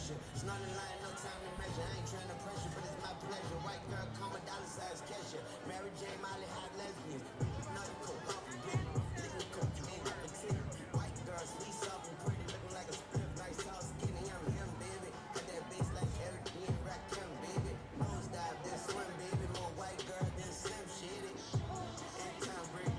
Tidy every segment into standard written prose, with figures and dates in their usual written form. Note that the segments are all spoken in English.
pressure. Snarling line, no time to measure. I ain't trying to pressure, but it's my pleasure. White girl, call my dollar size catcher. Mary J. Molly, hot lesbians. Another coke, coffee, big. Liquid coke, you ain't got the white girl, sweet, soft, and pretty. Looking like a split, nice, tall, skinny. I'm him, baby. Got that bass like Ehret, being rack him, baby. Nose dive, then swim, baby. More white girl than Slim, shit it. Anytime, Brady.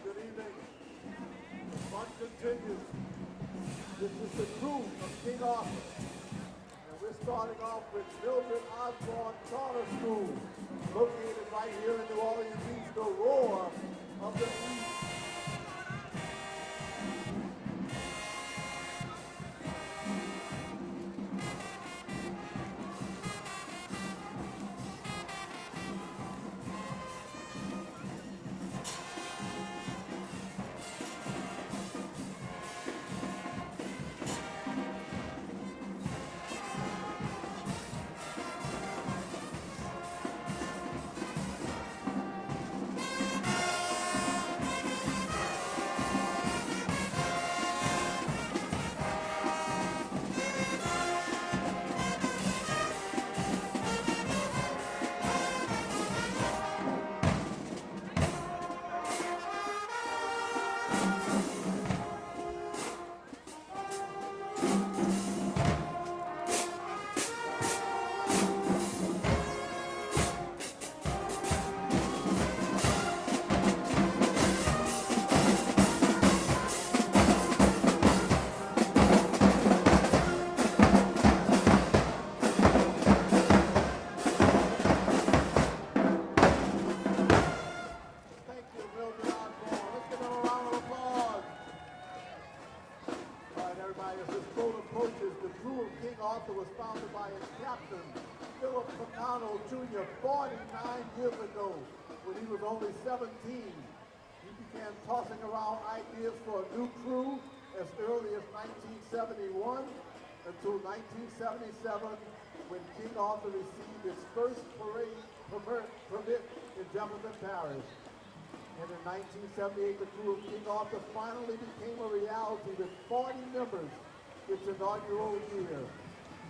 Good evening. The fun continues. This is the Krewe of King Arthur. And we're starting off with Mildred Osborne Charter School, located right here in New Orleans East, the roar of the East. Was founded by its captain, Philip Picano Jr., 49 years ago, when he was only 17. He began tossing around ideas for a new crew as early as 1971 until 1977, when King Arthur received his first parade permit in Jefferson Parish. And in 1978, the Krewe of King Arthur finally became a reality with 40 members its inaugural year.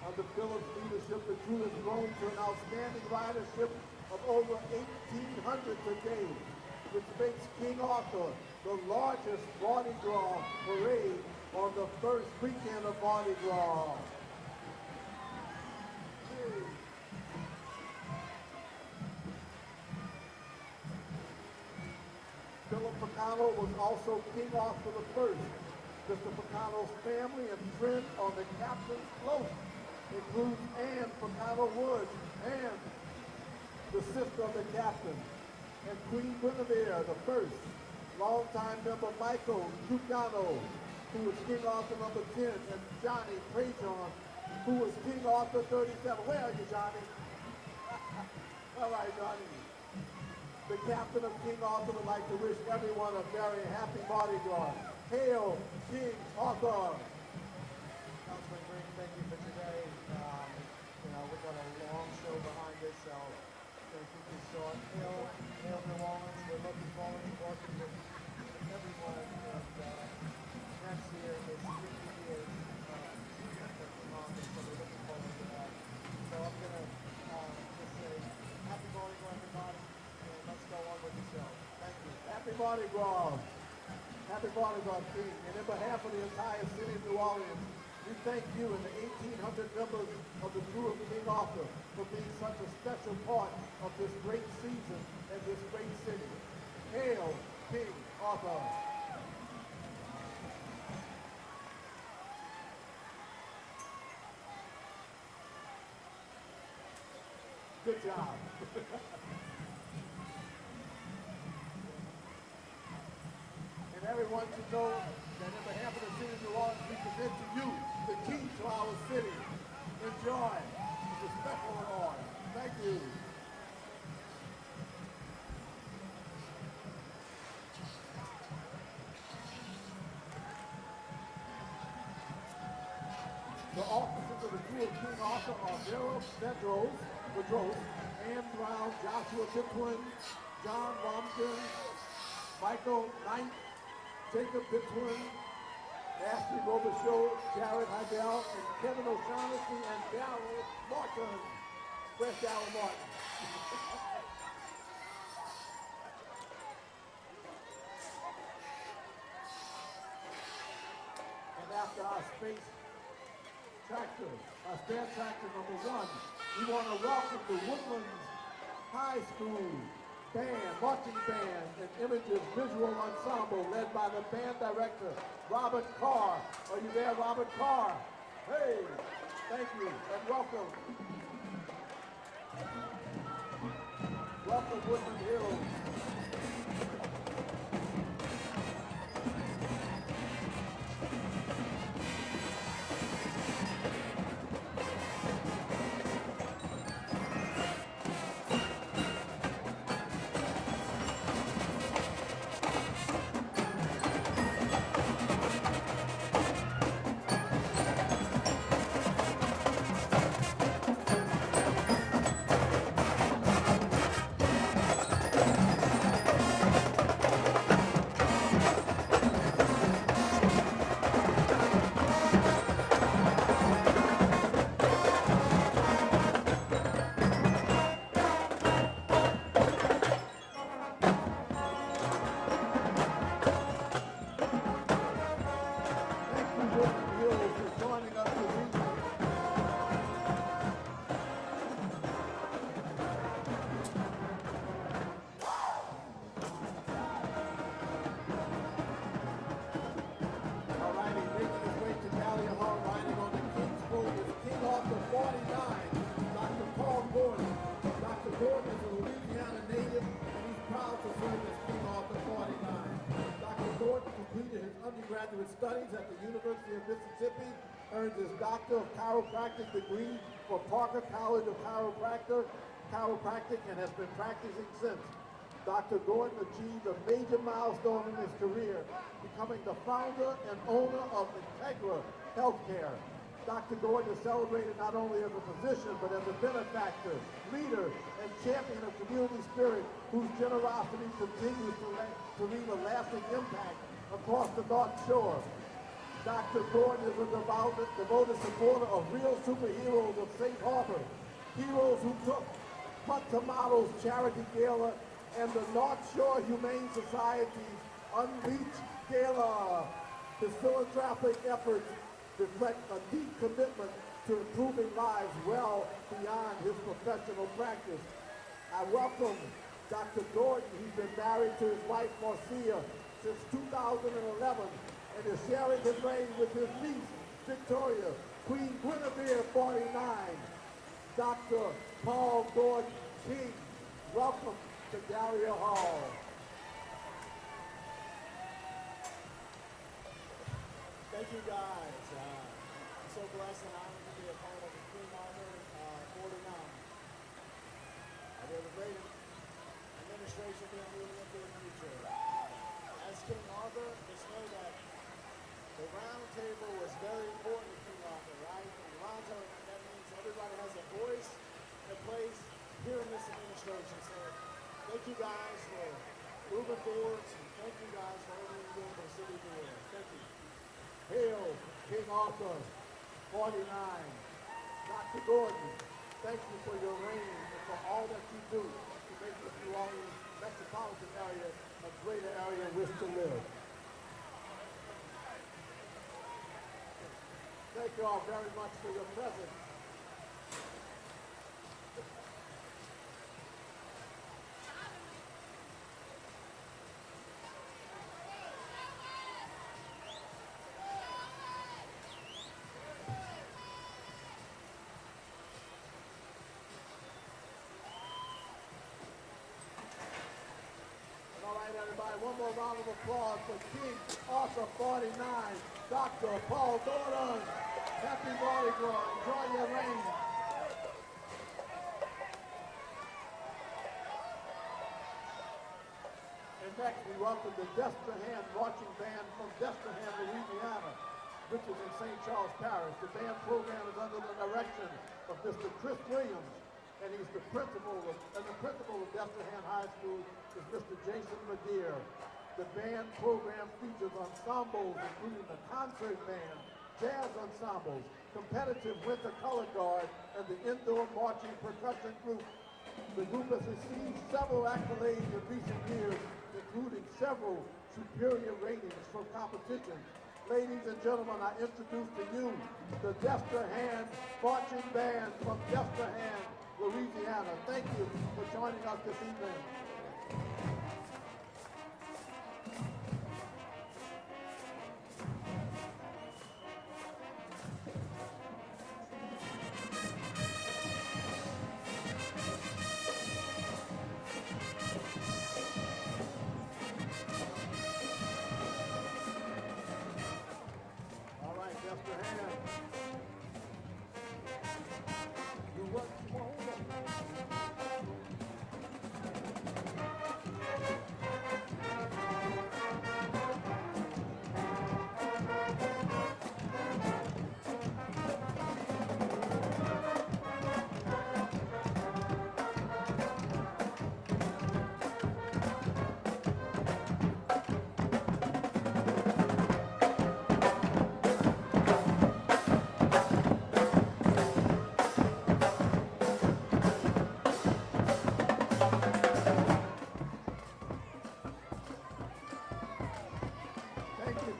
Under Philip's leadership, the crew has grown to an outstanding ridership of over 1,800 today, which makes King Arthur the largest Mardi Gras parade on the first weekend of Mardi Gras. Philip Picano was also King Arthur I. Mr. Picano's family and friends on the captain's float includes Anne Picano Woods, and the sister of the captain, and Queen Guinevere the first, longtime member Michael Ducano, who was King Arthur number 10, and Johnny Prejon, who was King Arthur 37. Where are you, Johnny? All right, Johnny. The captain of King Arthur would like to wish everyone a very happy Mardi Gras. Hail King Arthur! Councilman Green, thank you for today. We've got a long show behind us, so going to keep this short. Hail New Orleans. We're looking forward to working with everyone. And next year is 50 years of Congress, so we're looking forward to that. So I'm going to just say happy Mardi Gras, everybody, and let's go on with the show. Thank you. Happy Mardi Gras. Happy Mardi Gras, King. And in behalf of the entire city of New Orleans, we thank you and the 1,800 members of the Krewe of King Arthur for being such a special part of this great season and this great city. Hail King Arthur! Good job. And everyone should know that in behalf of the city of New Orleans, we present to you the key to our city. Enjoy. It's a special award. Thank you. The officers of the Krewe of King Arthur are Vera Bedros, Ann Brown, Joshua Bitwin, John Romkin, Michael Knight, Jacob Bitwin, Ashley Robichaud, Jared Heidel, and Kevin O'Shaughnessy and Darryl Martin. Where's Darryl Martin? And after our space tractor, our spare tractor number 1, we want to welcome the Woodland High School Band, Marching Band, and Images Visual Ensemble led by the band director, Robert Carr. Are you there, Robert Carr? Hey, thank you, and welcome. Welcome, Woodland Hills. Studies at the University of Mississippi, earned his Doctor of Chiropractic degree from Parker College of Chiropractic, and has been practicing since. Dr. Gordon achieved a major milestone in his career, becoming the founder and owner of Integra Healthcare. Dr. Gordon is celebrated not only as a physician, but as a benefactor, leader, and champion of community spirit, whose generosity continues to leave a lasting impact across the North Shore. Dr. Gordon is a devoted supporter of real superheroes of Safe Harbor, heroes who took Punt Tomatoes Charity Gala and the North Shore Humane Society's Unleashed Gala. His philanthropic efforts reflect a deep commitment to improving lives well beyond his professional practice. I welcome Dr. Gordon. He's been married to his wife, Marcia, since 2011, and is sharing his reign with his niece, Victoria, Queen Guinevere, 49. Dr. Paul Gordon King, welcome to Gallier Hall. Thank you guys. I'm so blessed and honored to be a part of the King Arthur 49. We have a great administration being moving into the future. As King Arthur, just know that the round table was very important to King Arthur, right? And the round table, that means everybody has a voice and a place here in this administration. So thank you guys for moving forward, and thank you guys for everything you're doing for the city of New York. Thank you. Hail, King Arthur, 49. Dr. Gordon, thank you for your reign and for all that you do to make the New Orleans metropolitan area a greater area in which to live. Thank you all very much for your presence. All right, everybody, one more round of applause for King Arthur 49. Dr. Paul Gordon. Happy Mardi Gras. Enjoy your reign. And next, we welcome the Destrehan Marching Band from Destrehan, Louisiana, which is in St. Charles Parish. The band program is under the direction of Mr. Chris Williams, and he's the principal of Destrehan High School is Mr. Jason McGeer. The band program features ensembles, including the concert band, jazz ensembles, competitive winter color guard, and the indoor marching percussion group. The group has received several accolades in recent years, including several superior ratings from competitions. Ladies and gentlemen, I introduce to you the Destrehan Marching Band from Destrehan, Louisiana. Thank you for joining us this evening.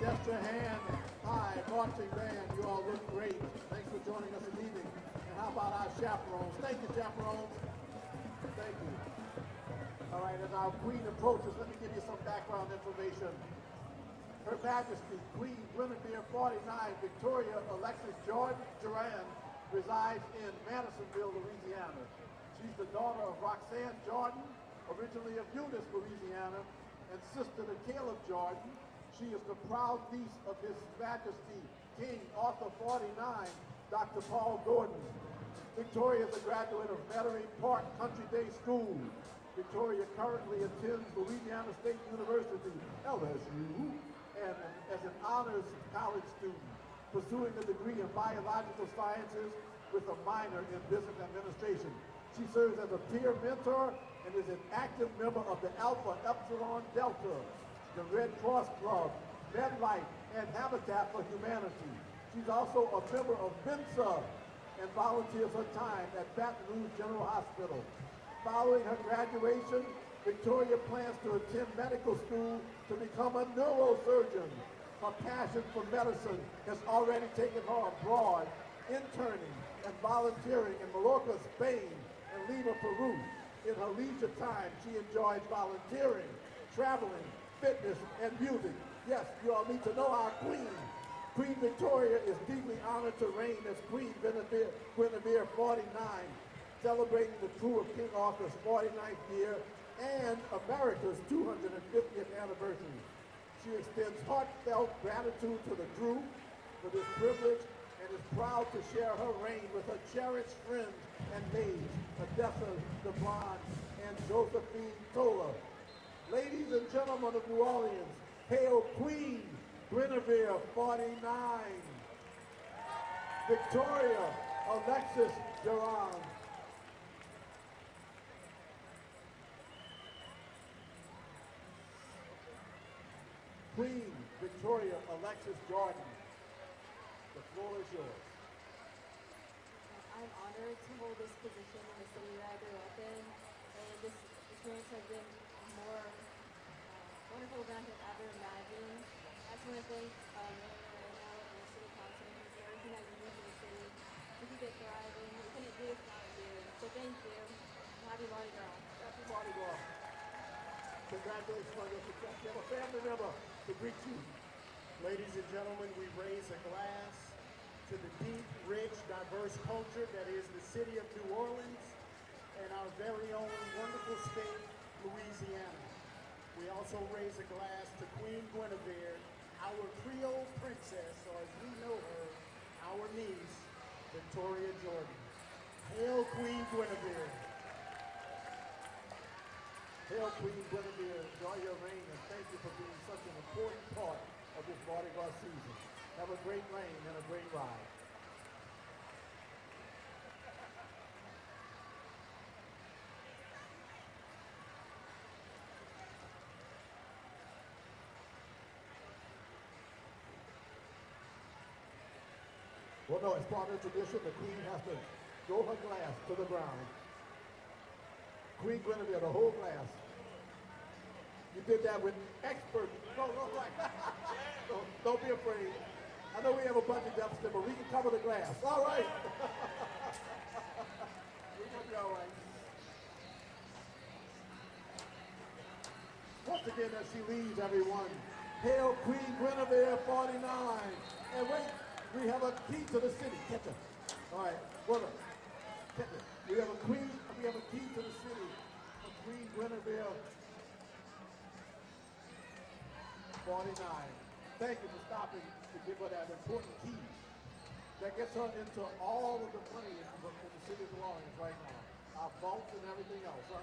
Destrehan High Marching Band, you all look great. Thanks for joining us this evening. And how about our chaperones? Thank you, chaperones. Thank you. All right, as our queen approaches, let me give you some background information. Her Majesty, Queen Guinevere 49, Victoria Alexis Jordan Duran, resides in Madisonville, Louisiana. She's the daughter of Roxanne Jordan, originally of Eunice, Louisiana, and sister to Caleb Jordan. She is the proud niece of His Majesty King Arthur 49, Dr. Paul Gordon. Victoria is a graduate of Metairie Park Country Day School. Victoria currently attends Louisiana State University, LSU, and as an honors college student, pursuing a degree in biological sciences with a minor in business administration. She serves as a peer mentor and is an active member of the Alpha Epsilon Delta, the Red Cross Club, MedLife, and Habitat for Humanity. She's also a member of MINSA and volunteers her time at Baton Rouge General Hospital. Following her graduation, Victoria plans to attend medical school to become a neurosurgeon. Her passion for medicine has already taken her abroad, interning and volunteering in Mallorca, Spain, and Lima, Peru. In her leisure time, she enjoys volunteering, traveling, fitness, and music. Yes, you all need to know our queen. Queen Victoria is deeply honored to reign as Queen Guinevere 49, celebrating the Krewe of King Arthur's 49th year and America's 250th anniversary. She extends heartfelt gratitude to the crew for this privilege and is proud to share her reign with her cherished friends and maids, Odessa DeBlond and Josephine Nola. Ladies and gentlemen of New Orleans, hail Queen Guinevere 49, Victoria Alexis Duran. Queen Victoria Alexis Jordan, the floor is yours. I'm honored to hold this position in the city that I grew up in, and this experience has been more wonderful than I could ever imagine. I just want to thank Mayor right now and the city council for everything that you do for the city to keep it thriving. We couldn't do this without you, so thank you. Happy Mardi Gras. Happy Mardi Gras. Congratulations on your success. You have a family member to greet you. Ladies and gentlemen, we raise a glass to the deep, rich, diverse culture that is the city of New Orleans and our very own wonderful state, Louisiana. We also raise a glass to Queen Guinevere, our Creole princess, or Hail Queen Guinevere. Hail Queen Guinevere, enjoy your reign and thank you for being such an important part of this Mardi Gras season. Have a great reign and a great ride. Well, no, as part of the tradition, the queen has to throw her glass to the ground. Queen Guinevere, the whole glass. You did that with expert. No, right. Don't be afraid. I know we have a budget deficit, but we can cover the glass. All right. We're going to be all right. Once again, as she leaves, everyone, hail Queen Guinevere 49. And wait. We have a key to the city. Catch her. All right, hold up. Catch her. We have a key to the city for Queen Guinevere 49. Thank you for stopping to give her that important key that gets her into all of the money in the city of New Orleans right now. Our vaults and everything else, huh?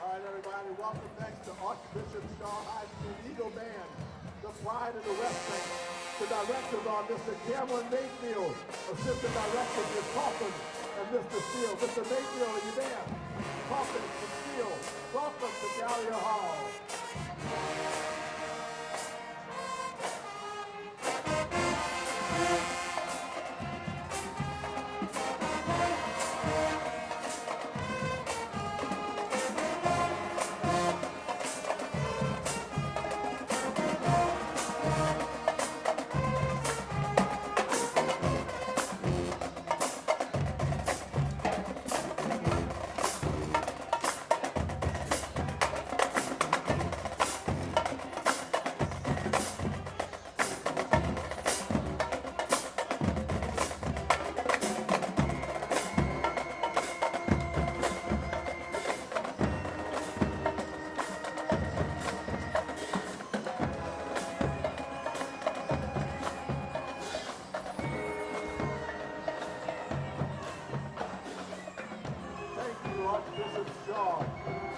All right, everybody, welcome next to Archbishop High School Eagle Band, the pride of the West Bank. The directors are Mr. Cameron Mayfield, Assistant Director Ms. Coffin, and Mr. Steele. Mr. Mayfield, are you there? Coffin and Steele, welcome to Gallier Hall.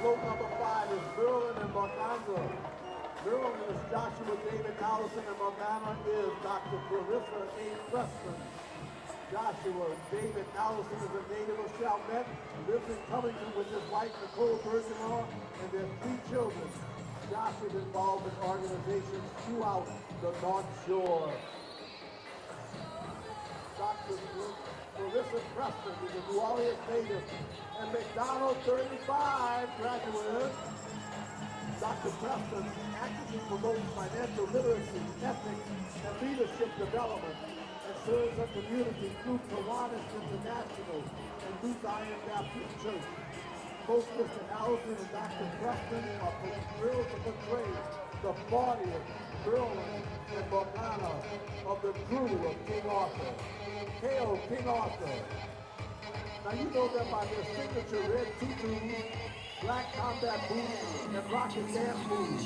Float number 5 is Merlin and Morgana. Merlin is Joshua David Allison, and Morgana is Dr. Clarissa A. Preston. Joshua David Allison is a native of Chalmette, lives in Covington with his wife Nicole Bergeron and their 3 children. Joshua is involved in organizations throughout the North Shore. Dr. Clarissa Preston is a New Orleans native and McDonald 35 graduate. Dr. Preston actively promotes financial literacy, ethics, and leadership development and serves her community through Kiwanis International and New Zion Baptist Church. Both Mr. Allison and Dr. Preston are thrilled to portray the 40th Merlin and Morgana of the Krewe of King Arthur. Hail King Arthur! Now you know them by their signature red tutus, black combat boots, and rocket dance moves.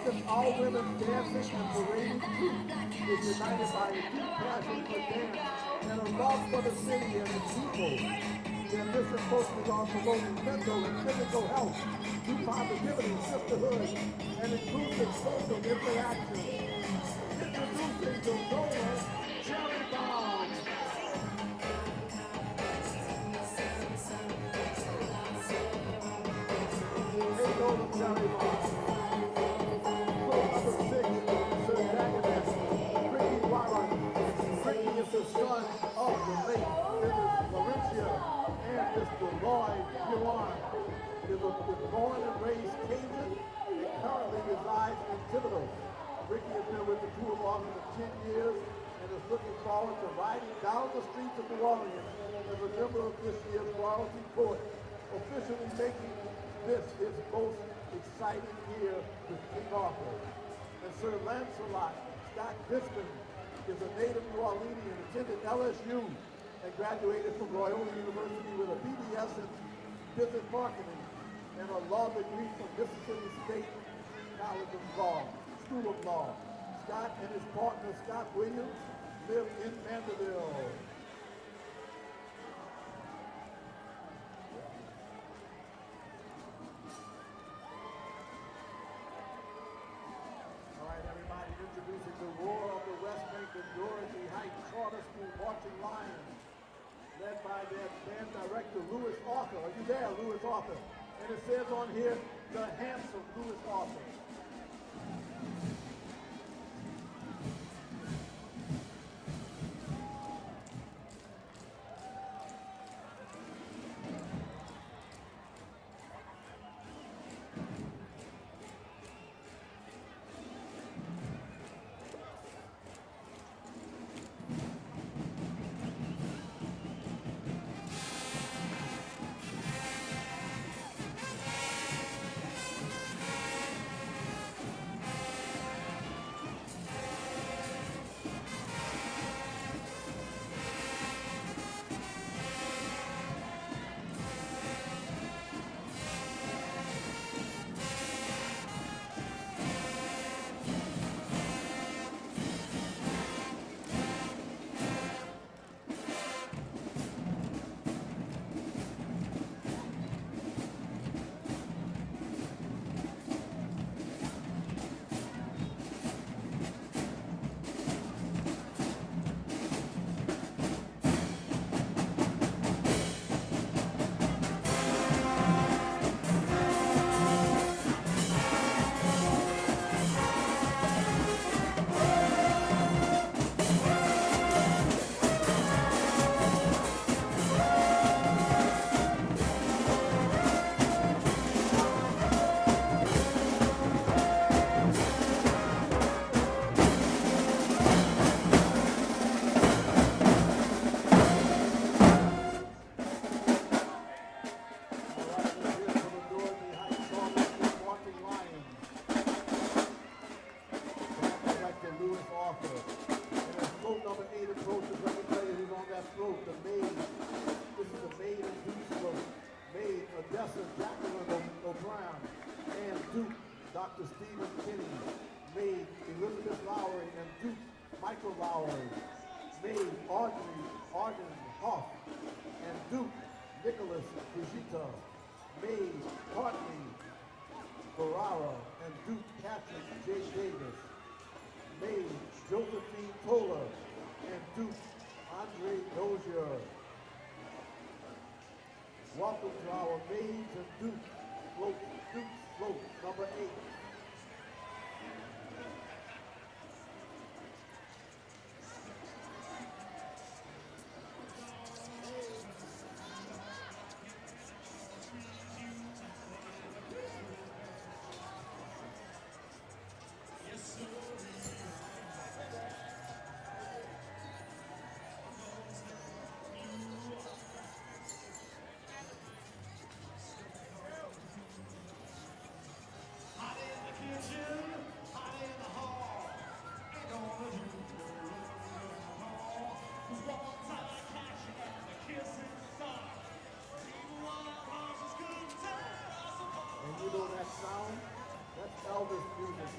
This all-women dancing and parading troupe is united by a deep passion for dance and a love for the city and its people. Their mission focuses on promoting mental and physical health through positivity, sisterhood, and inclusive social interaction. Introducing the Nola Lola. Ricky is the son of the late Mrs. Laurentia and Mr. Lloyd Huron. He was born and raised Cajun and currently resides in Tidal. Ricky has been with the crew of Orleans for 10 years and is looking forward to riding down the streets of New Orleans as a member of this year's Royalty Court, officially making this his most exciting year with King Arthur. And Sir Lancelot Scott Biscuit is a native New Orleanian, attended LSU and graduated from Loyola University with a BBS in business marketing. and a law degree from Mississippi State College of Law, School of Law. Scott and his partner, Scott Williams, live in Vanderbilt. All right, everybody, introducing the Roar of the West Bank and Dorothy Heights Charter School Marching Lions, led by their band director, Louis Arthur. Are you there, Louis Arthur? And it says on here, the handsome Louis Arthur. Dr. Stephen Kinney, maid Elizabeth Lowry and Duke Michael Lowry, maid Audrey Arden Hoff and Duke Nicholas Fujita, maid Courtney Ferrara and Duke Patrick J. Davis, maid Josephine Toller and Duke Andre Dozier. Welcome to our maids and Duke float, number 8.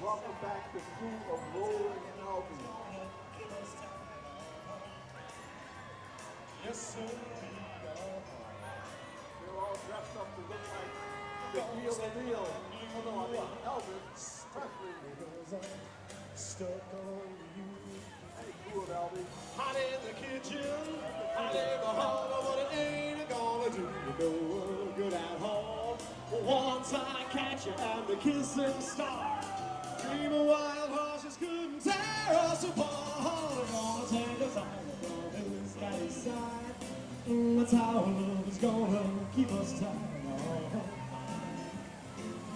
Welcome back to Troupe of Rolling and Albie. Yes, sir. They're all dressed up to look like the real O'Neal. Oh no, I mean Elvis Presley. Stuck on you. Hey, cool, Albie. Hot in the kitchen, hot in the hall. What it ain't gonna do to go good at home. Once I catch you and the kissing star. Dream of wild horses couldn't tear us apart. We're gonna take us all from this guy's side. That's how love is gonna keep us tied.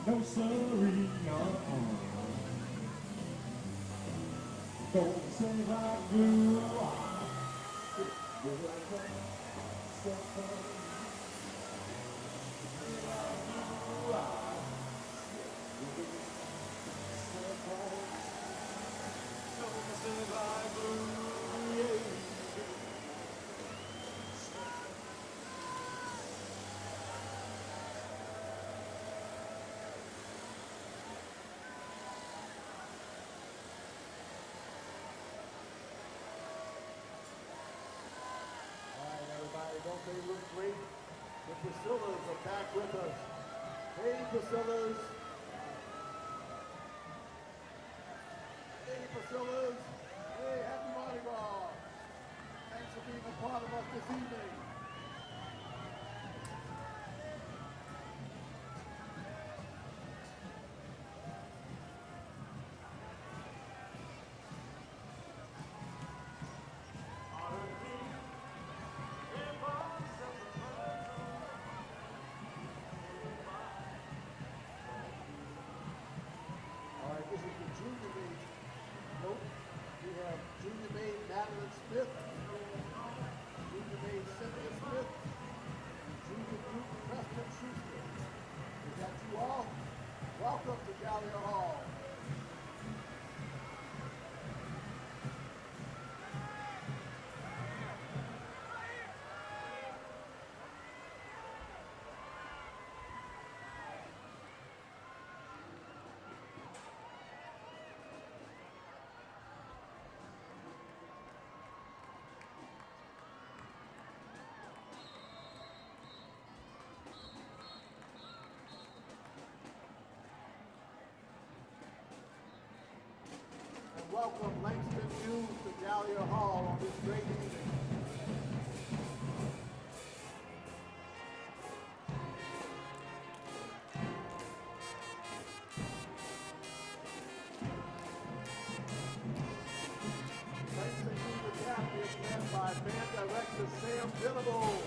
No sorry, Gonna say like blue. Priscilla's are back with us. Hey, Priscilla's. Hey, Priscilla's. Hey, happy Mardi Gras. Thanks for being a part of us this evening. Welcome to Gallier Hall. Welcome Langston Duke to Gallier Hall on this great evening. Langston Duke, the captain, is led by band director Sam Dillable.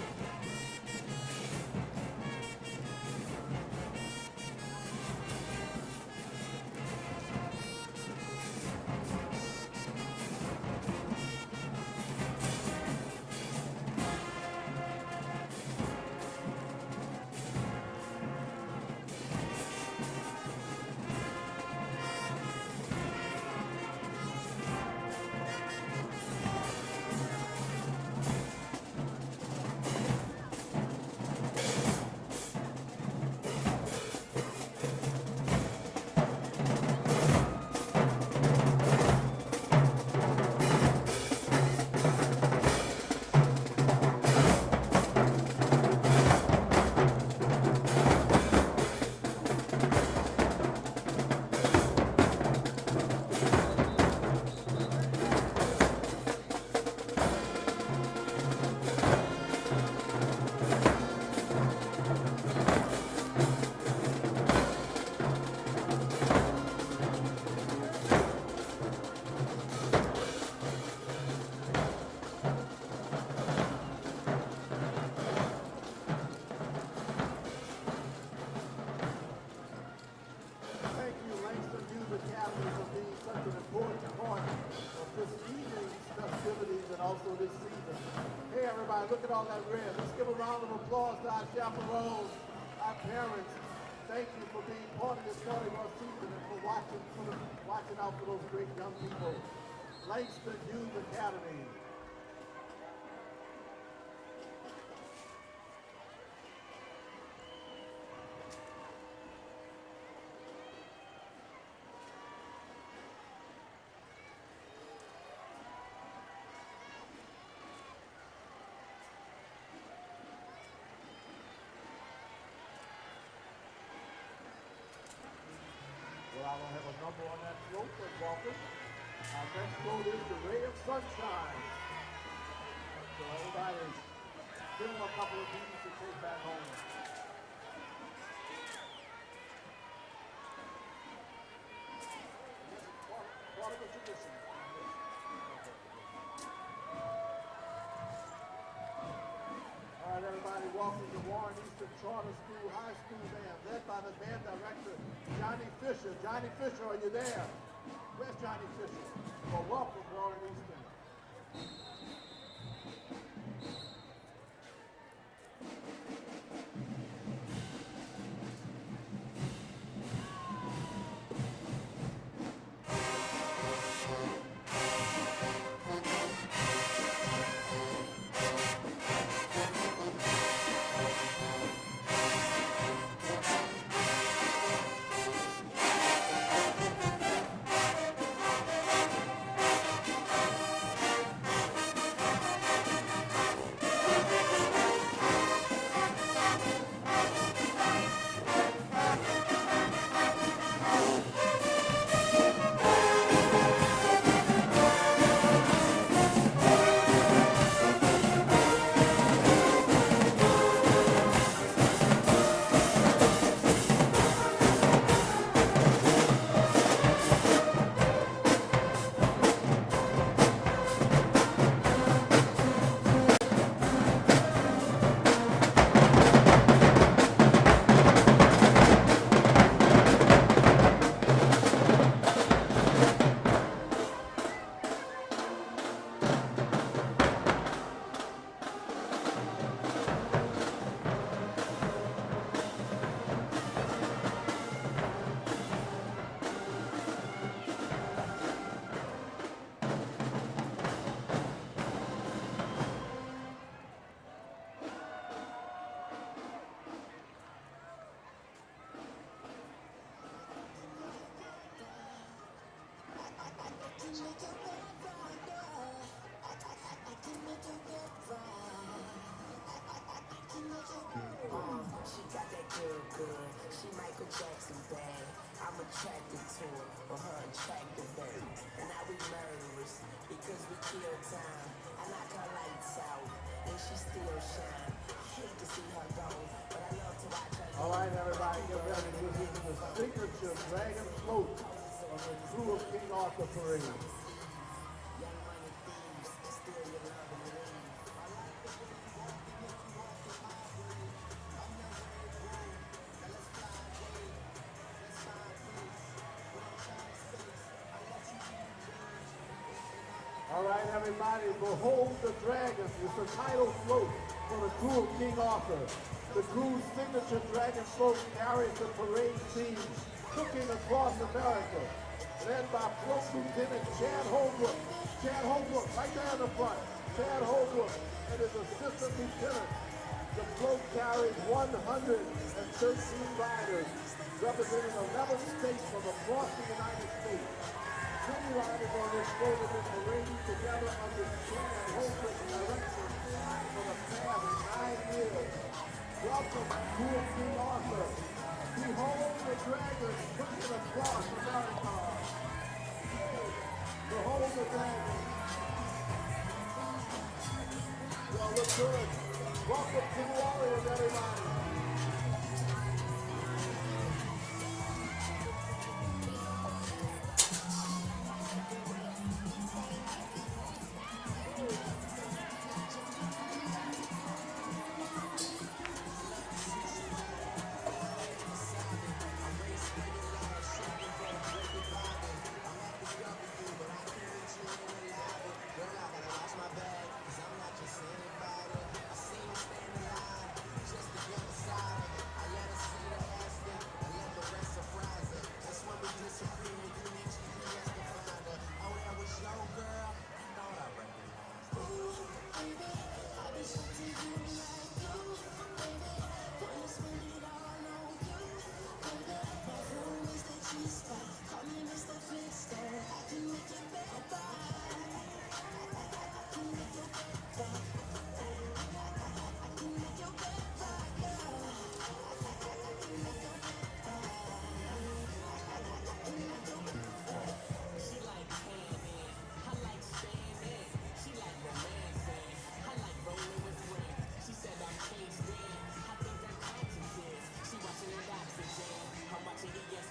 Look at all that red. Let's give a round of applause to our chaperones, our parents. Thank you for being part of this Mardi Gras season and for watching out for those great young people. Langston Youth Academy. I don't have a number on that float, but welcome. Our next float is the Ray of Sunshine. So everybody's give them a couple of beats to take back home. This is part of the tradition. All right, everybody, welcome to Warren Easton Charter School High School Band, led by the band director, Johnny Fisher. Johnny Fisher, are you there? Where's Johnny Fisher? Well, welcome, Warren Easton. sexy bad. I'm attracted to her for her attractive bad. And now we murderers because we kill time. I knock her lights out and she still shine. I hate to see her go, but I love to watch her. All right, everybody, get ready to listen to the signature dragon float of the Krewe of King Arthur parade. Young money thieves, steal your love and leave. All right, everybody, behold the dragon. It's the title float for the Krewe of King Arthur. The Krewe's signature dragon float carries the parade theme, Cooking Across America, led by Float Lieutenant Chad Holbrook. Chad Holbrook, right there in the front. Chad Holbrook and his assistant lieutenant. The float carries 113 riders, representing 11 states from across the United States. 20 riders on this float have been parading together under Chad Holbrook's direction for the past 9 years. Welcome to King Arthur. Behold the dragon cooking across America. Behold the dragon. Y'all look good. Welcome to New Orleans, everybody.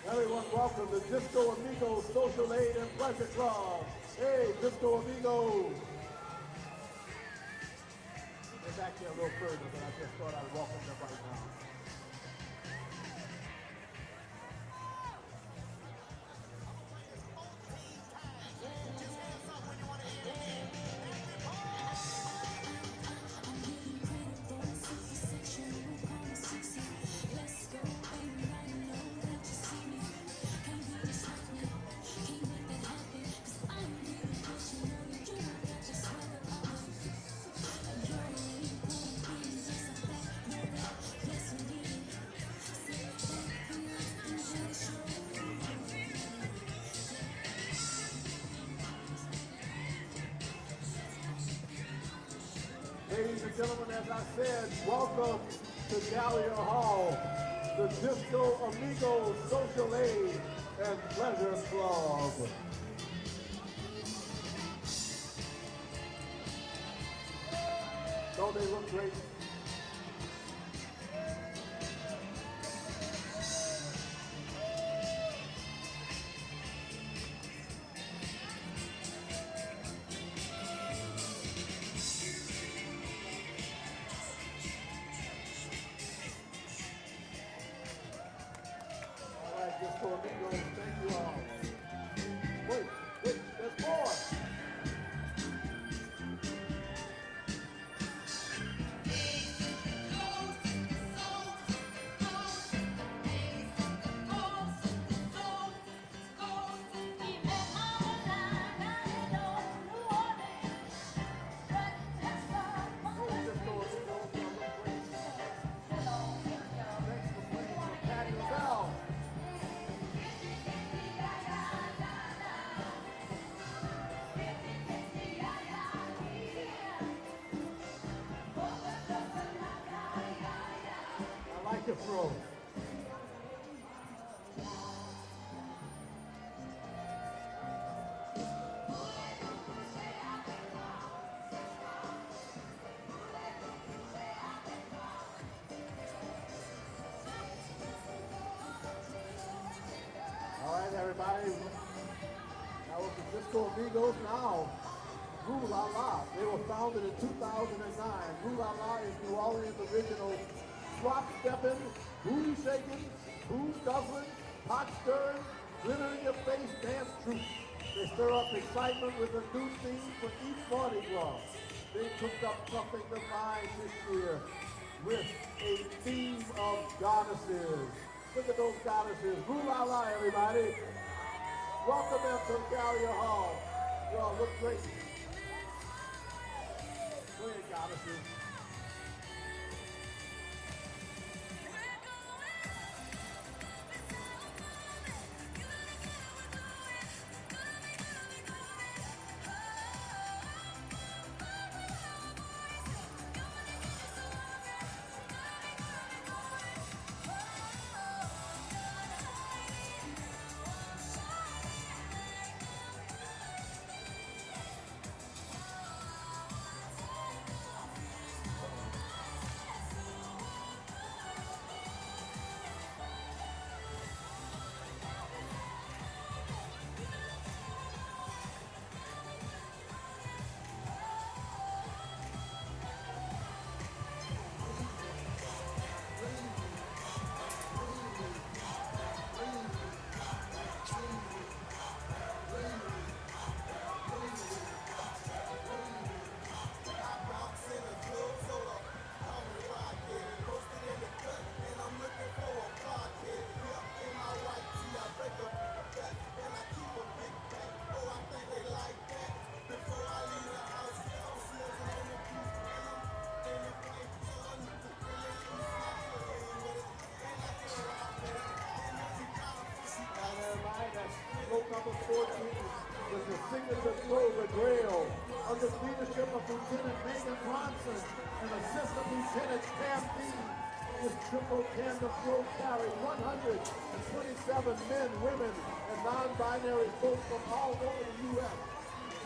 Everyone, welcome to Disco Amigos Social Aid and Pleasure Club. Hey, Disco Amigos. It's actually a little further, but I just thought I'd welcome them right now. Ladies and gentlemen, as I said, welcome to Gallier Hall, the Disco Amigos Social Aid and Pleasure Club. Don't they look great? Disco Amigos, thank you all. Wait, there's more. Amigos now. Ooh La La. They were founded in 2009. Ooh La La is New Orleans' original swap stepping, booty shaking, booze guzzling, pot stirring, glitter in your face dance troupe. They stir up excitement with a new theme for each Mardi Gras. They cooked up something divine this year with a theme of goddesses. Look at those goddesses. Ooh La La, everybody. Welcome them to Gallier Hall. You all look great. Go ahead, goddesses. Number 14 was the signature Krewe Grail under the leadership of Lieutenant Megan Bronson and Assistant Lieutenant Cam Dean. This triple tandem float carried 127 men, women, and non-binary folks from all over the U.S.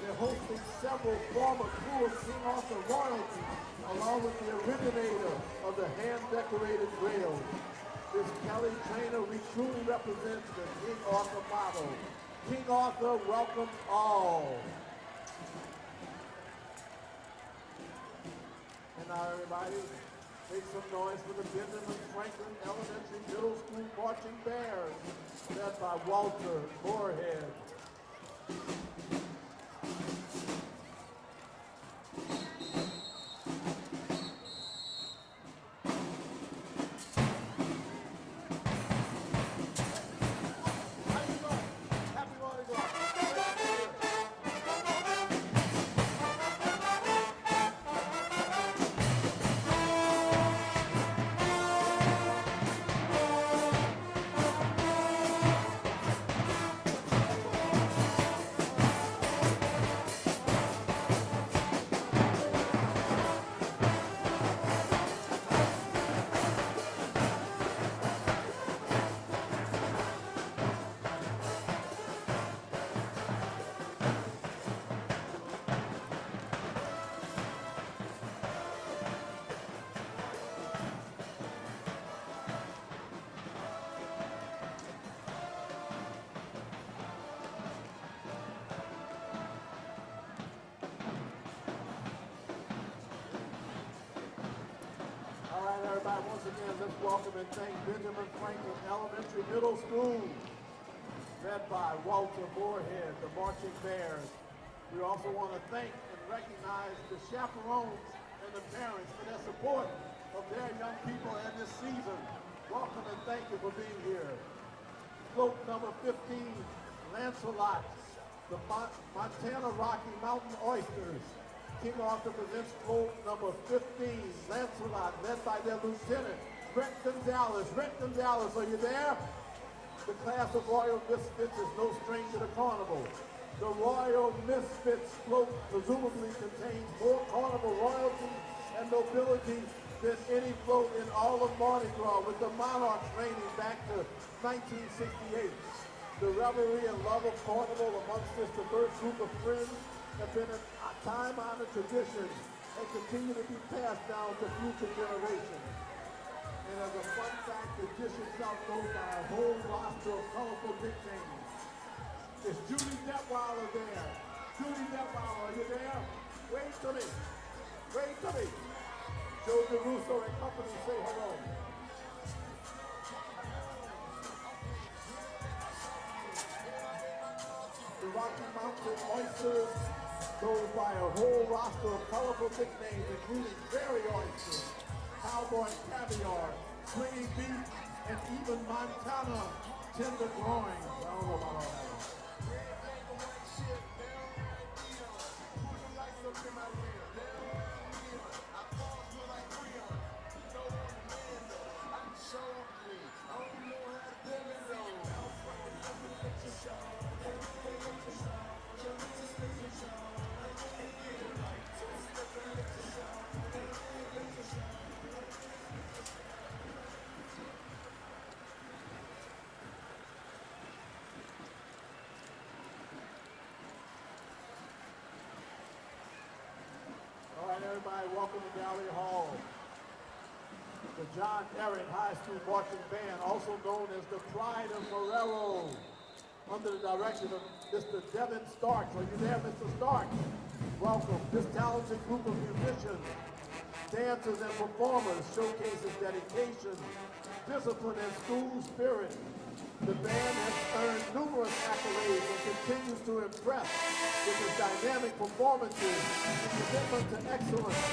They're hosting several former crew of King Arthur royalty, along with the originator of the hand-decorated grail. This Kelly trainer truly represents the King Arthur motto. King Arthur welcomes all. And now everybody, make some noise for the Benjamin Franklin Elementary Middle School Marching Bears, led by Walter Moorhead. Everybody, once again, let's welcome and thank Benjamin Franklin Elementary Middle School, led by Walter Moorhead, the Marching Bears. We also want to thank and recognize the chaperones and the parents for their support of their young people in this season. Welcome and thank you for being here. Float number 15, Lancelot, the Montana Rocky Mountain Oysters. King Arthur presents float number 15, Lancelot, led by their lieutenant, Brent Gonzalez. Brent Gonzalez, are you there? The class of Royal Misfits is no stranger to Carnival. The Royal Misfits float presumably contains more Carnival royalty and nobility than any float in all of Mardi Gras, with the Monarchs reigning back to 1968. The revelry and love of Carnival amongst this diverse group of friends have been a time-honored tradition and continue to be passed down to future generations. And as a fun fact, the dish itself goes by a whole roster of colorful nicknames. Is Judy Detweiler there? Judy Detweiler, are you there? Wave to me. Wave to me. Joe DeRusso and company say hello. The Rocky Mountain Oysters goes by a whole roster of colorful nicknames, including Berry Oysters, Cowboy Caviar, Swinging Beef, and even Montana Tenderloins. I don't know about all that. All right, everybody, welcome to Gallier Hall. The John Ehret High School Marching Band, also known as the Pride of Morello, under the direction of Mr. Devin Starks. Are you there, Mr. Starks? Welcome. This talented group of musicians, dancers, and performers showcases dedication, discipline, and school spirit. The band has earned numerous accolades and continues to impress with its dynamic performances and commitment to excellence.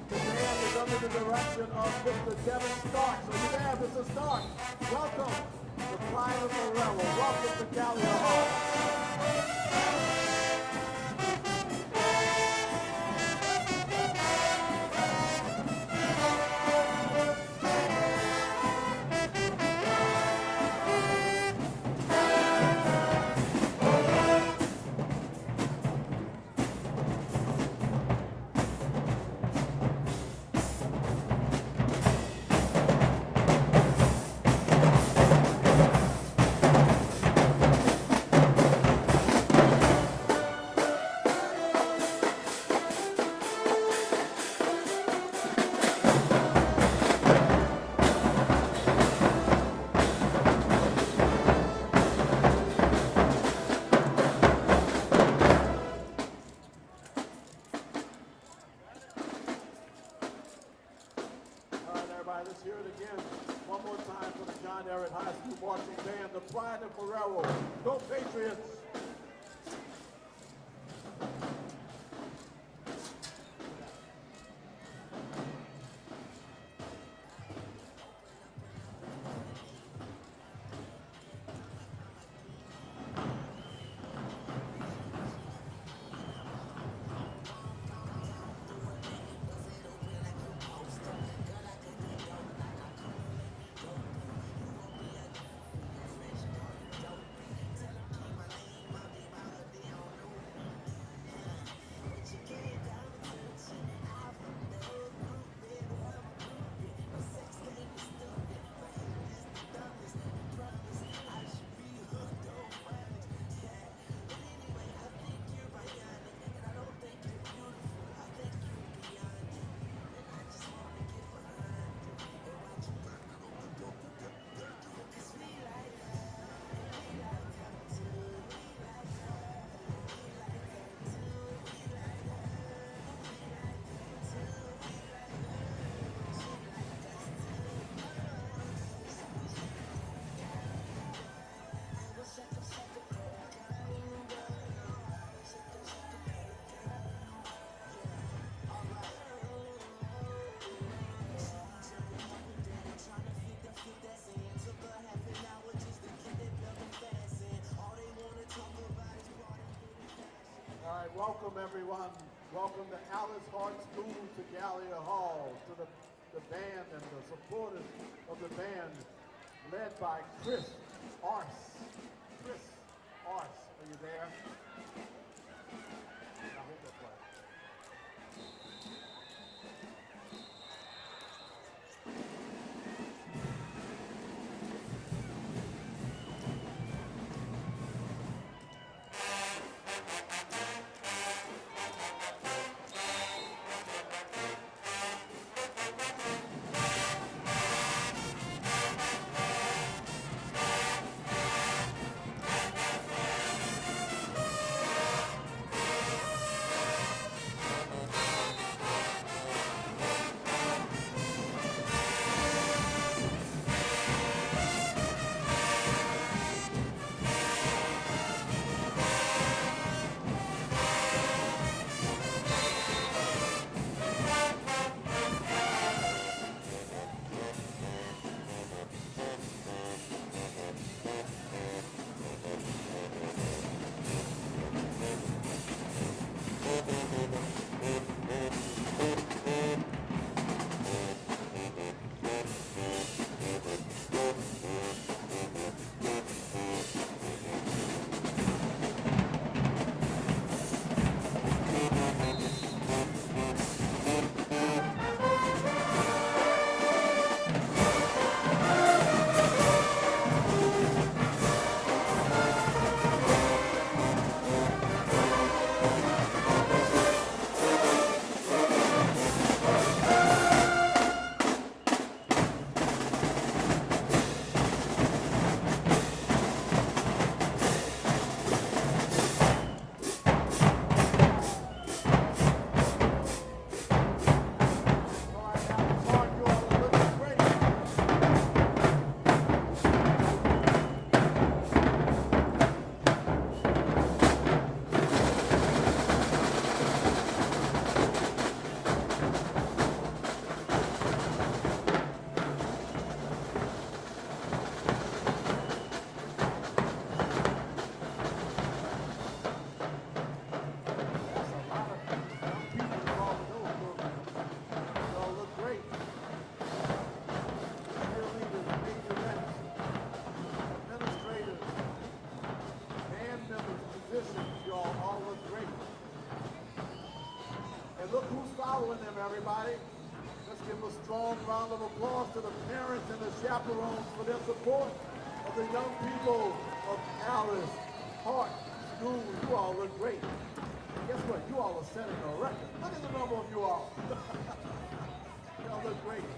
The band is under the direction of Mr. Devin Starks. Are you there, Mr. Starks? Welcome. The Pride of Morello. Welcome to Gallier Hall. Let's hear it again. One more time for the John Ehret High School Marching Band, the Pride of Morello. Go Patriots! Welcome everyone. Welcome to Alice Hart School, to Gallier Hall, to the band and the supporters of the band, led by Chris Arce. Chris Arce, are you there? I hope that's right. everybody. Let's give a strong round of applause to the parents and the chaperones for their support of the young people of Alice, Harte School. You all look great. And guess what? You all are setting a record. Look at the number of you all. You all look great.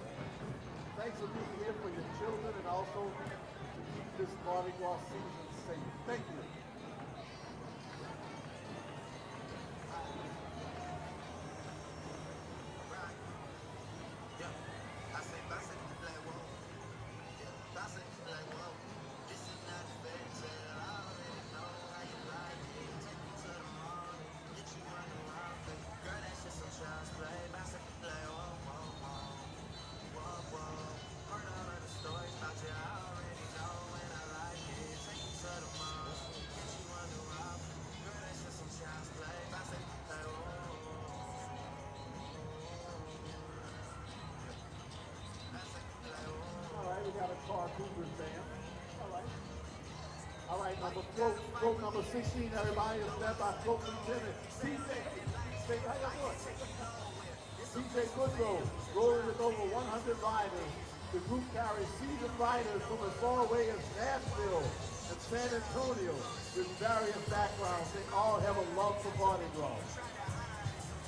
Thanks for being here for your children and also to keep this Mardi Gras season safe. Thank you. All right, float number 16, everybody, is led by Float Lieutenant DJ, how you doing? DJ Goodrow, rolling with over 100 riders. The group carries seasoned riders from as far away as Nashville and San Antonio with various backgrounds. They all have a love for Mardi Gras.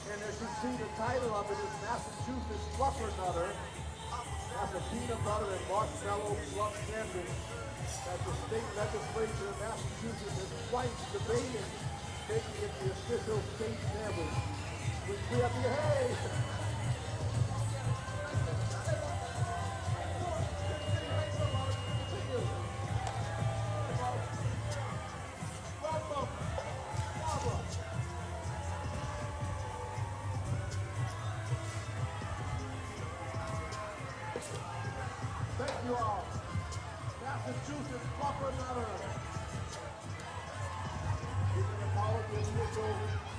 And as you see, the title of it is Massachusetts Fluffer Nutter. That's a peanut butter and marshmallow fluff sandwich that the state legislature of Massachusetts is twice debating making it the official state sandwich. Which we have to, hey! Welcome, Barbara. Thank you all. Massachusetts Fluffer Nutter. Giving a power to the official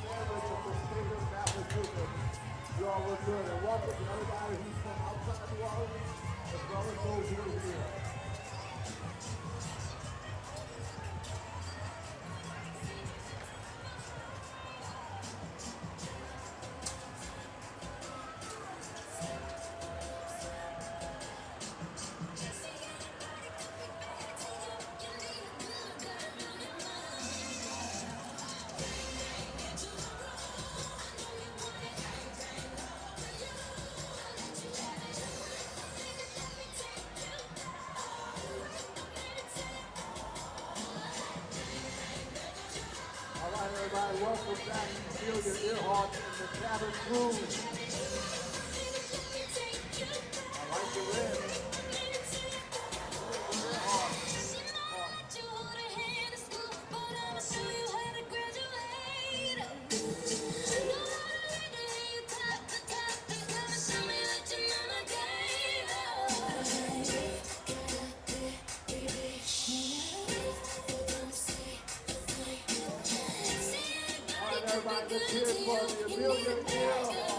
sandwich of the state of Massachusetts. You all look good. And welcome to everybody who's from outside New Orleans, as well as those who are here. Everybody, welcome back to Gallier Hall in the cabin crew. I like the red. Let's hear it for the Gallier Hall.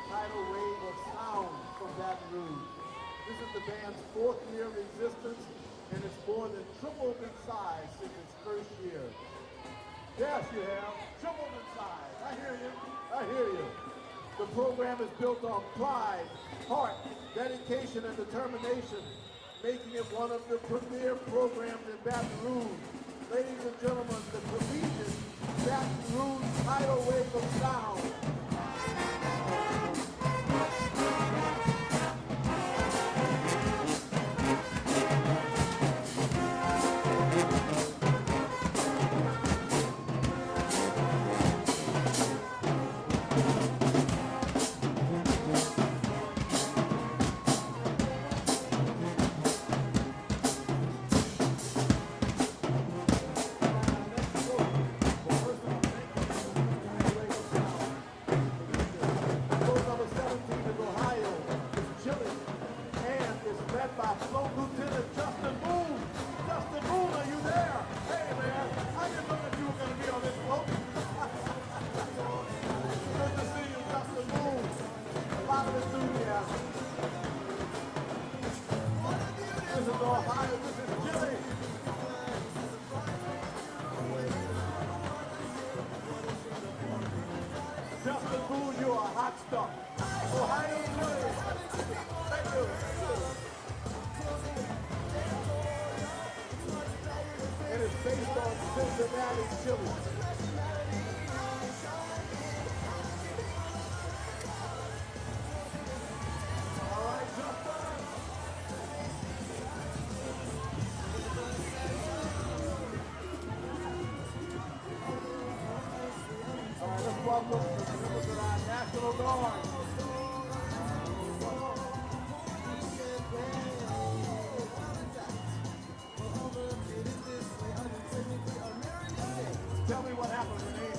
Tidal wave of sound from Baton Rouge. This is the band's 4th year of existence, and it's more than tripled in size since its first year. Yes, you have. Tripled in size. I hear you. I hear you. The program is built on pride, heart, dedication, and determination, making it one of the premier programs in Baton Rouge. Ladies and gentlemen, the collegiate Baton Rouge Tidal wave of sound. based on Cincinnati chili. All right, Justin. All right, let's welcome the members of our National Guard. Tell me what happened, Renee.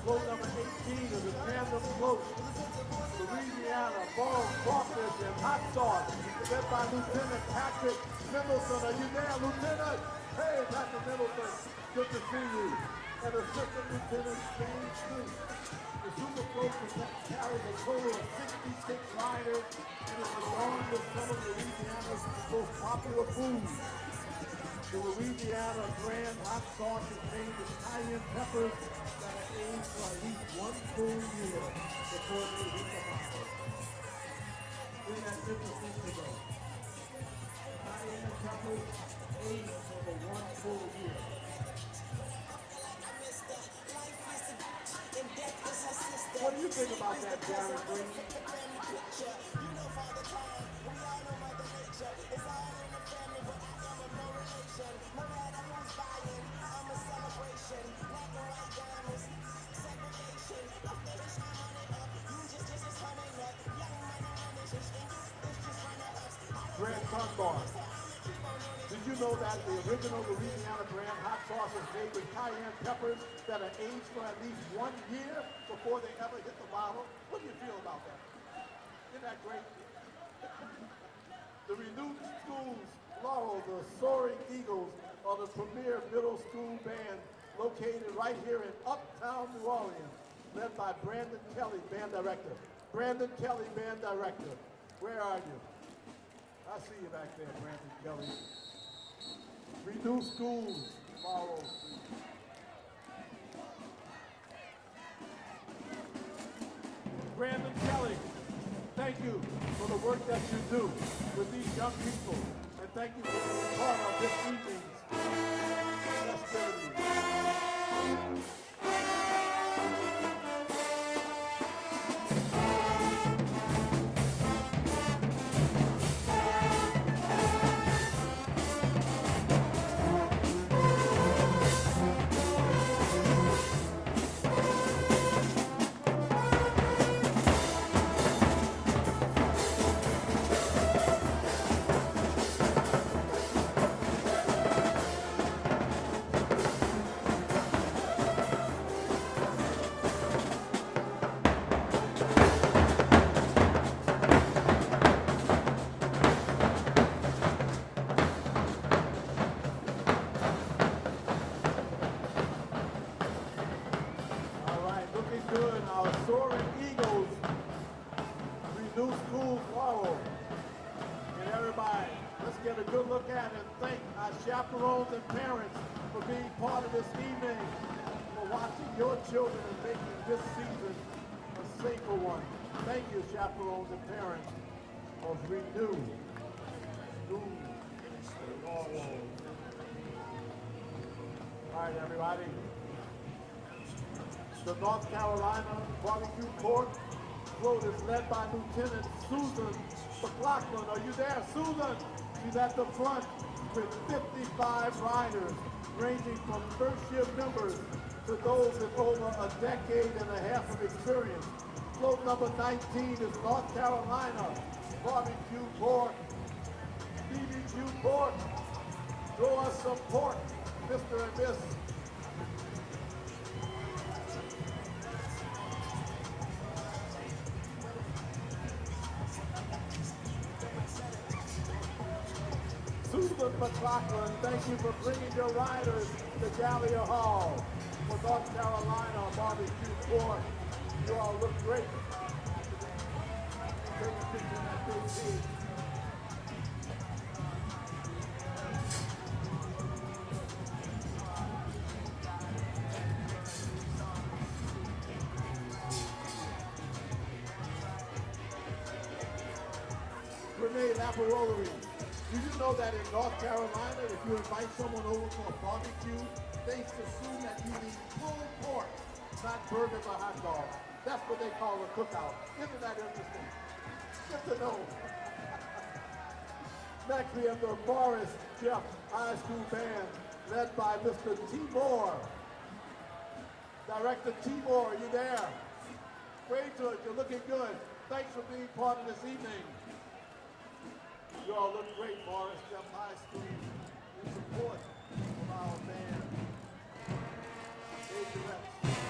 Float number 18 of the tandem float, Louisiana, Crawfish, and Hot Sauce, led by Lieutenant Patrick Middleton. Are you there, Lieutenant? Hey, Patrick Middleton, good to see you. And Assistant Lieutenant James Street. The Super Float carries a total of 66 riders and is along with some of Louisiana's most popular foods. The Louisiana Grand Hot Sauce contains Italian peppers that are aged for at least 1 full year before they hit the market. We had 50 weeks ago. Italian peppers aged for 1 full year. What do you think about that, Darren Green? Grand Bar. Did you know that the original Louisiana brand hot sauce is made with cayenne peppers that are aged for at least 1 year before they ever hit the bottle? What do you feel about that? Isn't that great? The renewed schools, Laurel, the Soaring Eagles, are the premier middle school band located right here in uptown New Orleans, led by Brandon Kelly, band director. Brandon Kelly, band director. Where are you? I see you back there, Brandon Kelly. Renew schools, Laurel Street. Brandon Kelly, thank you for the work that you do with these young people. And thank you for being part of this evening's festivities. Soaring Eagles, Renew Schools, Laurel. And everybody, let's get a good look at it and thank our chaperones and parents for being part of this evening, for watching your children and making this season a safer one. Thank you, chaperones and parents of Renew Schools, Laurel. All right, everybody. The North Carolina barbecue pork float is led by Lieutenant Susan McLaughlin, are you there? Susan, she's at the front with 55 riders, ranging from first-year members to those with over a decade and a half of experience. Float number 19 is North Carolina barbecue pork. BBQ pork. Throw us some pork, Mr. and Miss. Susan McLaughlin, thank you for bringing your riders to Gallier Hall for North Carolina barbecue pork. You all look great. Take a picture of that big team. Grenade apple. Do you know that in North Carolina, if you invite someone over for a barbecue, they assume that you eat pulled pork, not burgers or hot dogs. That's what they call a cookout. Isn't that interesting? Good to know. Next, we have the Forest Jeff High School Band, led by Mr. Timor. Director Timor, are you there? Great, good. You're looking good. Thanks for being part of this evening. You all look great, Morris Jeff High School, in support of our band. Stage directs by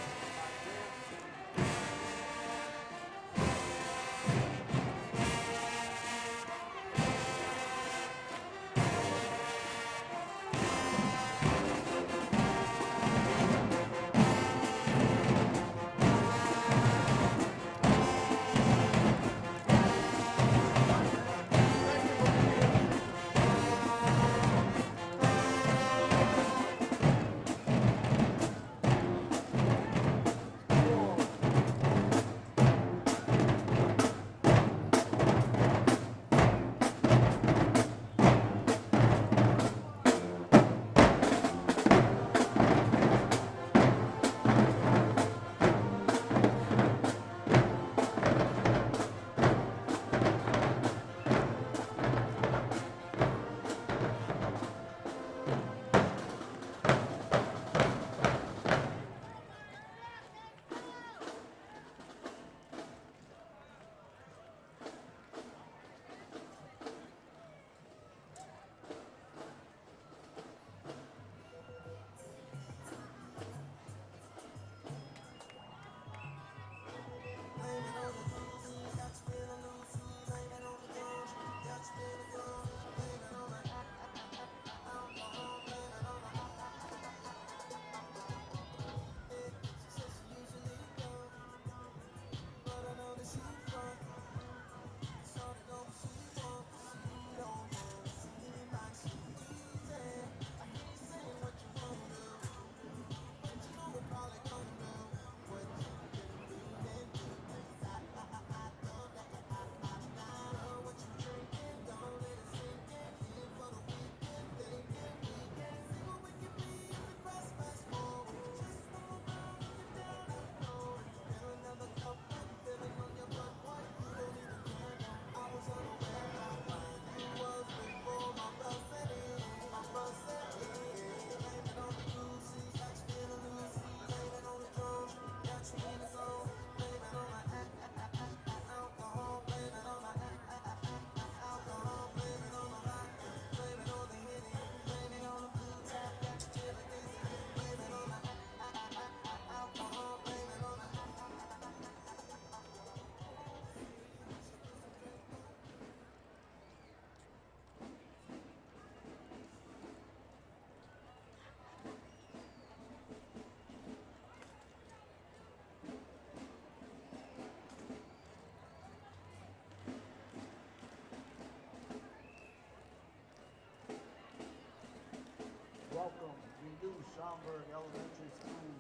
welcome to New Schaumburg Elementary School.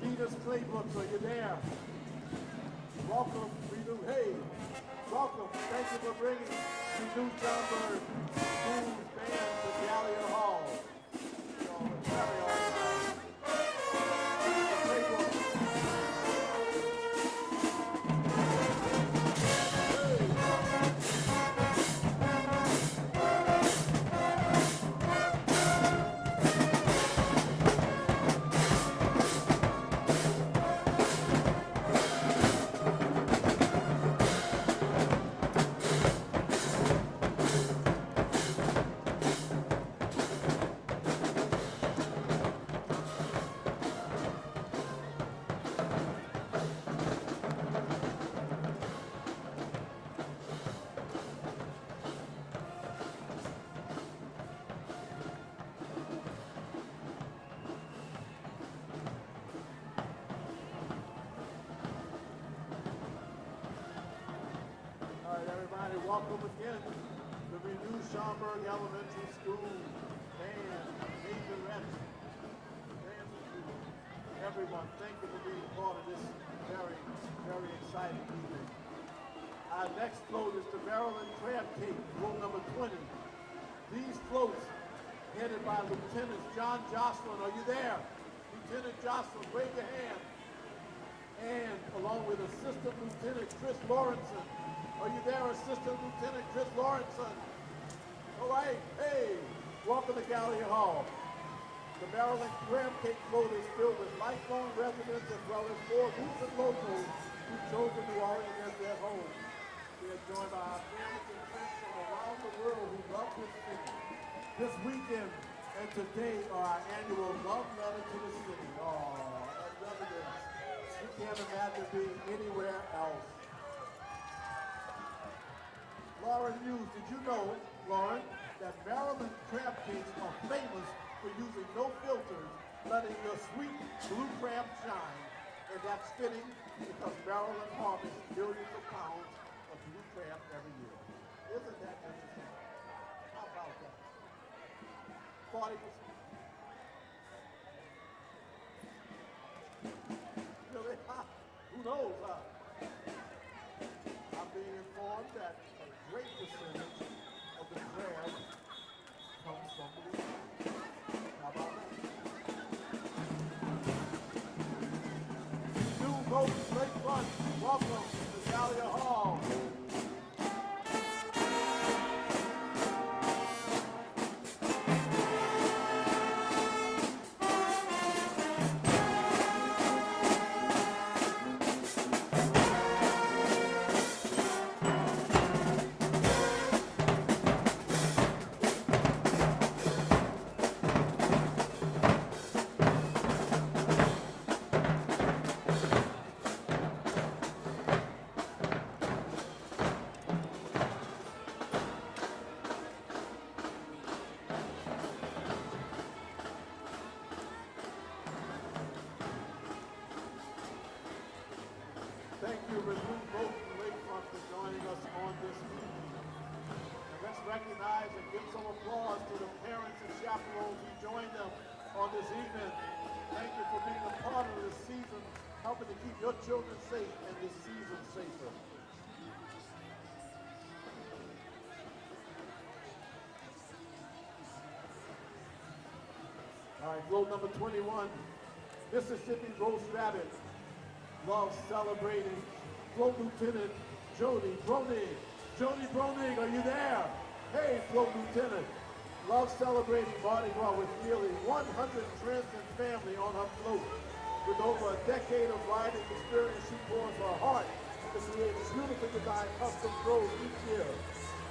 Venus Claybooks, are you there? Welcome, Renew. Hey, welcome. Thank you for bringing the New Schaumburg School's band to Gallier Hall. You all are very organized. welcome again the renewed Schaumburg Elementary School band, majorettes, everyone. Thank you for being part of this very, very exciting evening. Our next float is the Maryland Crab Cake, float number 20. These floats, headed by Lieutenant John Jocelyn, are you there? Lieutenant Jocelyn, wave your hand. And along with Assistant Lieutenant Chris Lawrenson. Are you there, Assistant Lieutenant Chris Lawrenson? All right, hey, welcome to Gallier Hall. The Maryland Crab Cake float is filled with lifelong residents as well as 4 recent locals who chose New Orleans as their home. We are joined by our families and friends from around the world who love this city. This weekend and today are our annual love letter to the city. Oh, that residence. You can't imagine being anywhere else. Lauren Hughes, did you know, Lauren, that Maryland crab cakes are famous for using no filters, letting your sweet blue crab shine? And that's fitting because Maryland harvests millions of pounds of blue crab every year. Isn't that interesting? How about that? 40%. Really? Who knows? I'm being informed that a great percentage of the crab comes from Louisiana. How about that? New Votes Lakefront, welcome to Gallier Hall. Thank you, Renewed Vote from Lakefront, for joining us on this evening. And let's recognize and give some applause to the parents and chaperones who joined them on this evening. Thank you for being a part of this season, helping to keep your children safe and this season safer. All right, float number 21, Mississippi Roast Rabbit. Love celebrating Float Lieutenant Jody Bronig. Jody Bronig, are you there? Hey, Float Lieutenant. Love celebrating Mardi Gras with nearly 100 friends and family on her float. With over a decade of riding experience, she pours her heart to create beautifully designed custom throws each year.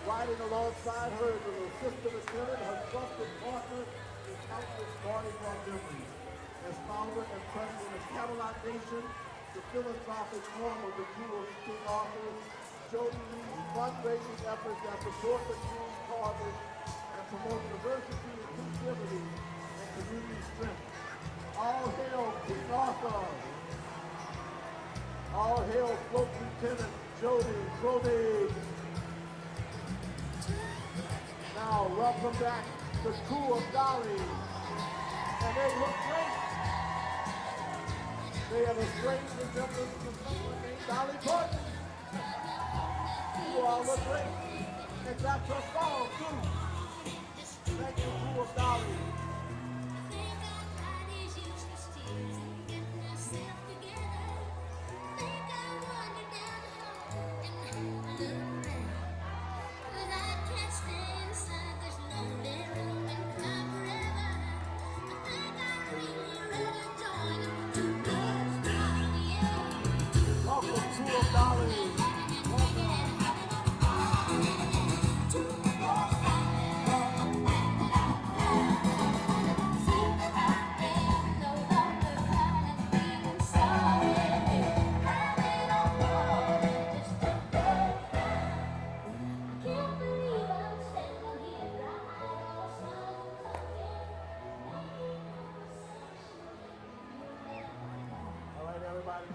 Riding alongside her is an assistant attendant, her trusted partner in countless Mardi Gras memories. As founder and president of Camelot Nation, the philanthropic arm of the Krewe of King Arthur, Jody leads fundraising efforts that support the King's causes and promote diversity, inclusivity, and community strength. All hail King Arthur! All hail Float Lieutenant Jody Bronig! Now, welcome back the Krewe of Dolly. And they look great. They have a strange resemblance to someone named Dolly Parton. You all look great. And that's her song, too. Thank you, Krewe of Dolly.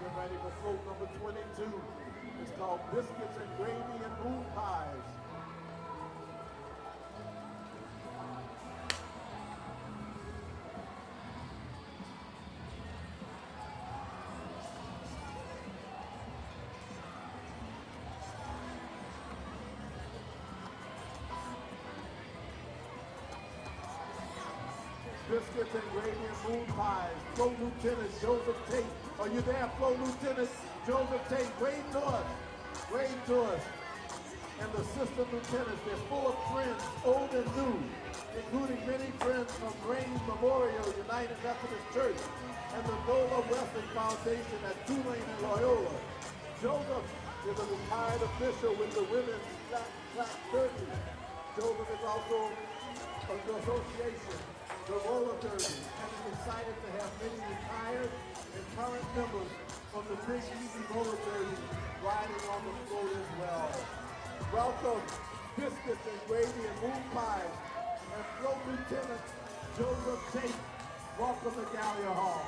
Get ready for float number 22. It's called Biscuits and Gravy and Moon Pies. Biscuits and Gravy and Moon Pies. Float Lieutenant Joseph Tate. Are you there, Float Lieutenant Joseph Tate? Wave to us. Wave to us. And the assistant lieutenants, they're full of friends, old and new, including many friends from Rains Memorial United Methodist Church and the Nola Wrestling Foundation at Tulane and Loyola. Joseph is a retired official with the Women's Flat Derby. Joseph is also of the association, the Roller Derby, and is excited to have many retired and current members from the Big Easy Roller Derby riding on the float as well. Welcome, Biscuits and Gravy and Moon Pies, and Float Lieutenant Joseph Tate. Welcome to Gallier Hall.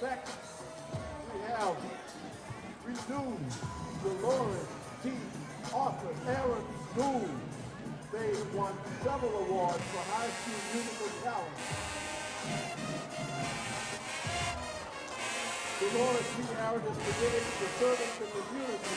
Next, we have Renewed, Dolores T. Arthur, Ehret School. They won several awards for high school musical talent. Dolores T. Ehret is committed to service the community.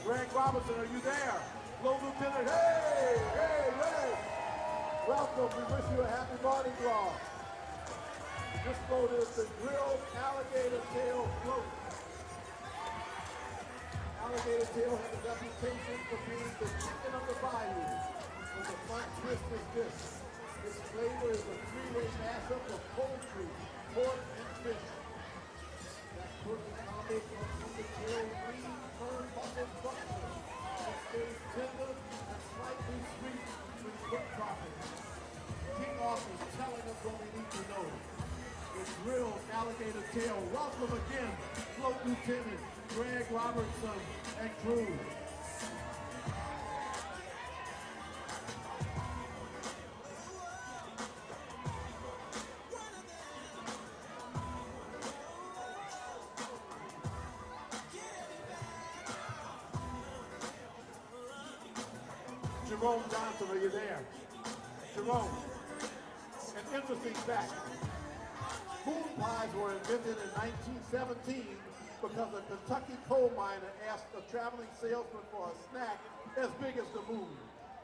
Greg Robinson, are you there? Float Lieutenant, hey, hey, hey. Welcome, we wish you a happy Mardi Gras. This float is the grilled alligator tail float. Alligator tail has a reputation for being the chicken of the bayou. And the front twist is this. Its flavor is a three-way mashup of poultry, pork, and fish. That perfect combo comes from the tail green fern bucket structure. It stays tender and slightly sweet when cooked properly. King Arthur is telling us what we need to know. The grilled alligator tail. Welcome again, Float Lieutenant Greg Robertson and crew. Jerome Johnson, are you there? Jerome, an interesting fact. Moon pies were invented in 1917 because a Kentucky coal miner asked a traveling salesman for a snack as big as the moon.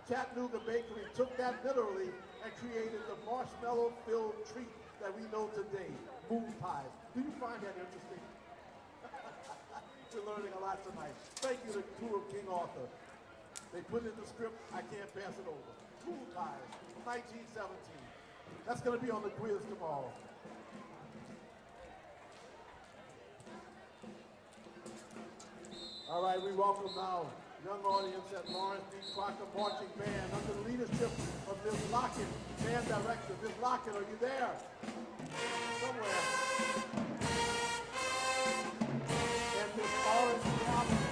Chattanooga Bakery took that literally and created the marshmallow-filled treat that we know today, moon pies. Do you find that interesting? We're learning a lot tonight. Thank you to the crew of King Arthur. They put in the script, I can't pass it over. Cool Ties, 1917. That's going to be on the quiz tomorrow. All right, we welcome now young audience at Lawrence D. Crocker Marching Band under the leadership of Ms. Lockett, band director. Ms. Lockett, are you there? Somewhere. And Ms. Orange Allen,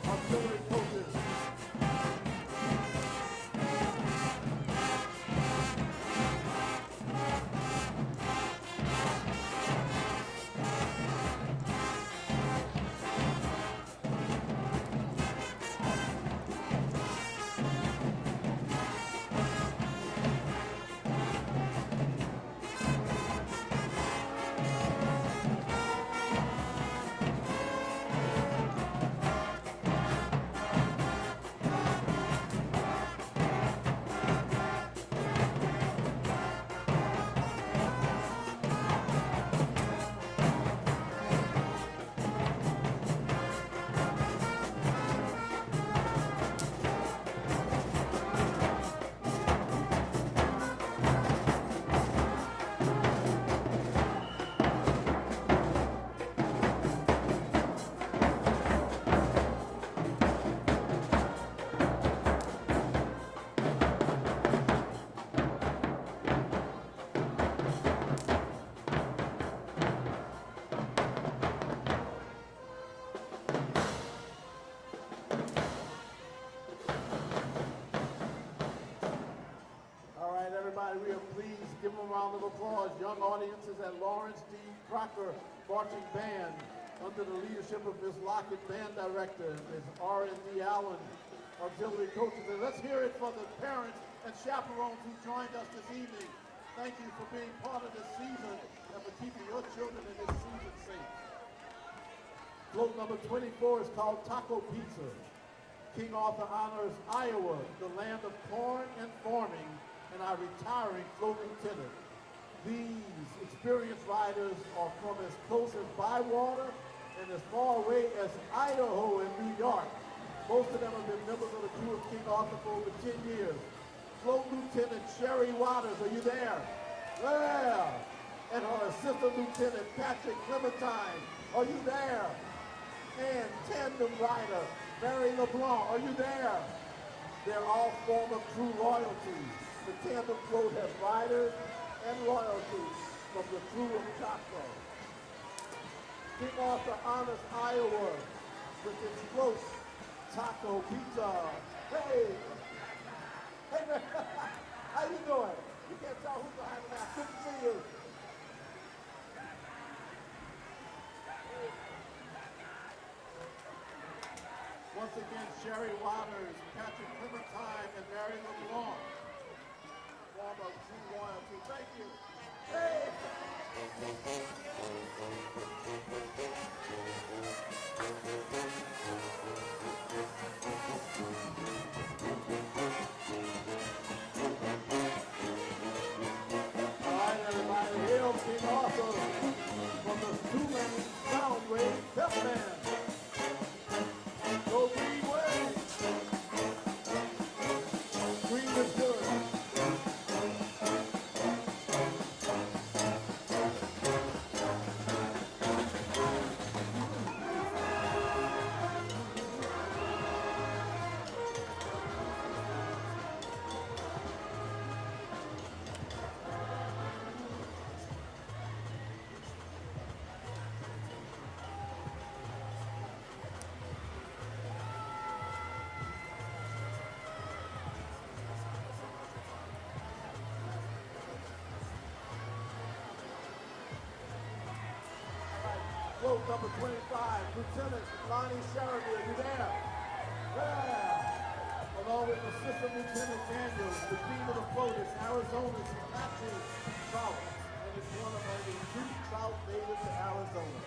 auxiliary coaches. We are pleased. Give them a round of applause. Young audiences at Lawrence D. Crocker Marching Band under the leadership of Ms. Lockett, band director, and Ms. R&D Allen, auxiliary coaches. And let's hear it for the parents and chaperones who joined us this evening. Thank you for being part of this season and for keeping your children in this season safe. Float number 24 is called Taco Pizza. King Arthur honors Iowa, the land of corn and farming, and our retiring float lieutenant. These experienced riders are from as close as Bywater and as far away as Idaho and New York. Most of them have been members of the crew of King Arthur for over 10 years. Float Lieutenant Sherry Waters, are you there? Yeah. And her assistant lieutenant Patrick Clementine, are you there? And tandem rider Mary LeBlanc, are you there? They're all former crew royalties. The tandem float has riders and royalty from the crew of Choctaw. King Arthur honors Iowa with its float, Taco Pizza. Hey! Hey, man! How you doing? You can't tell who's behind the mask. Good to see you. Once again, Sherry Waters, Patrick Clementine, and Mary LeBlanc. Former true royalty. Thank you. Hey! All right, everybody, hail King Arthur from the two-man sound wave pep band. Go green way. Green is good. Float number 25, Lieutenant Lonnie Sheridan, are you there? Yeah. Along with Assistant Lieutenant Daniels, the theme of the float is Arizona's Apache trout, and it's one of only 2 trout native to Arizona.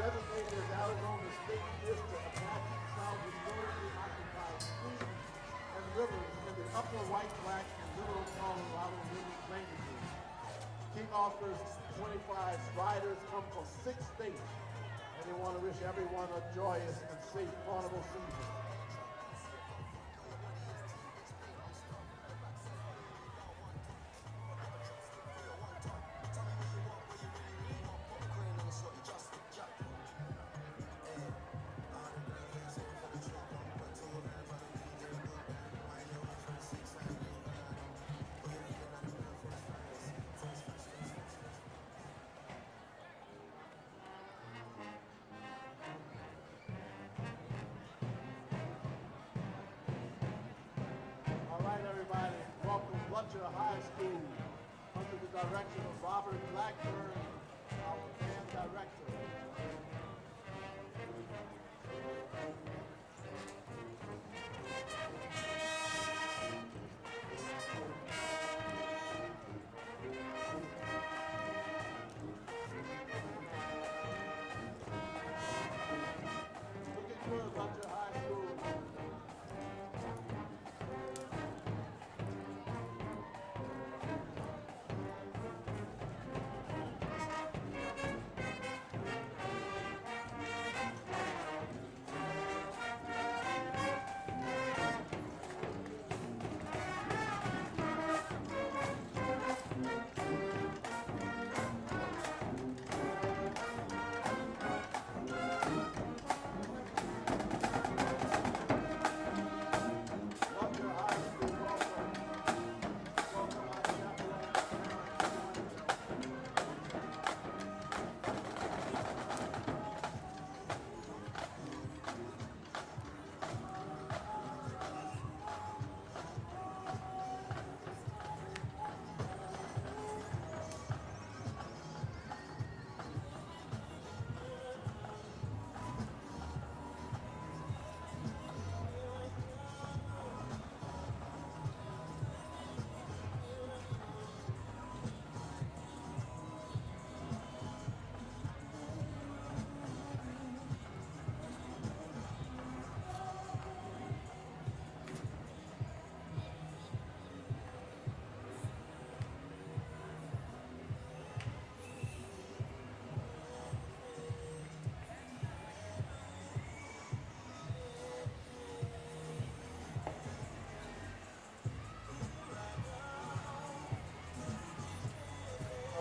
Designated as Arizona's state dish, the Apache trout historically occupied streams and rivers in the upper White, Black, and Little Colorado ranges. King Arthur's 25 riders come from 6 states, and they want to wish everyone a joyous and safe carnival season. Butcher High School under the direction of Robert Blackburn, our band director. Looking good, Butcher High School.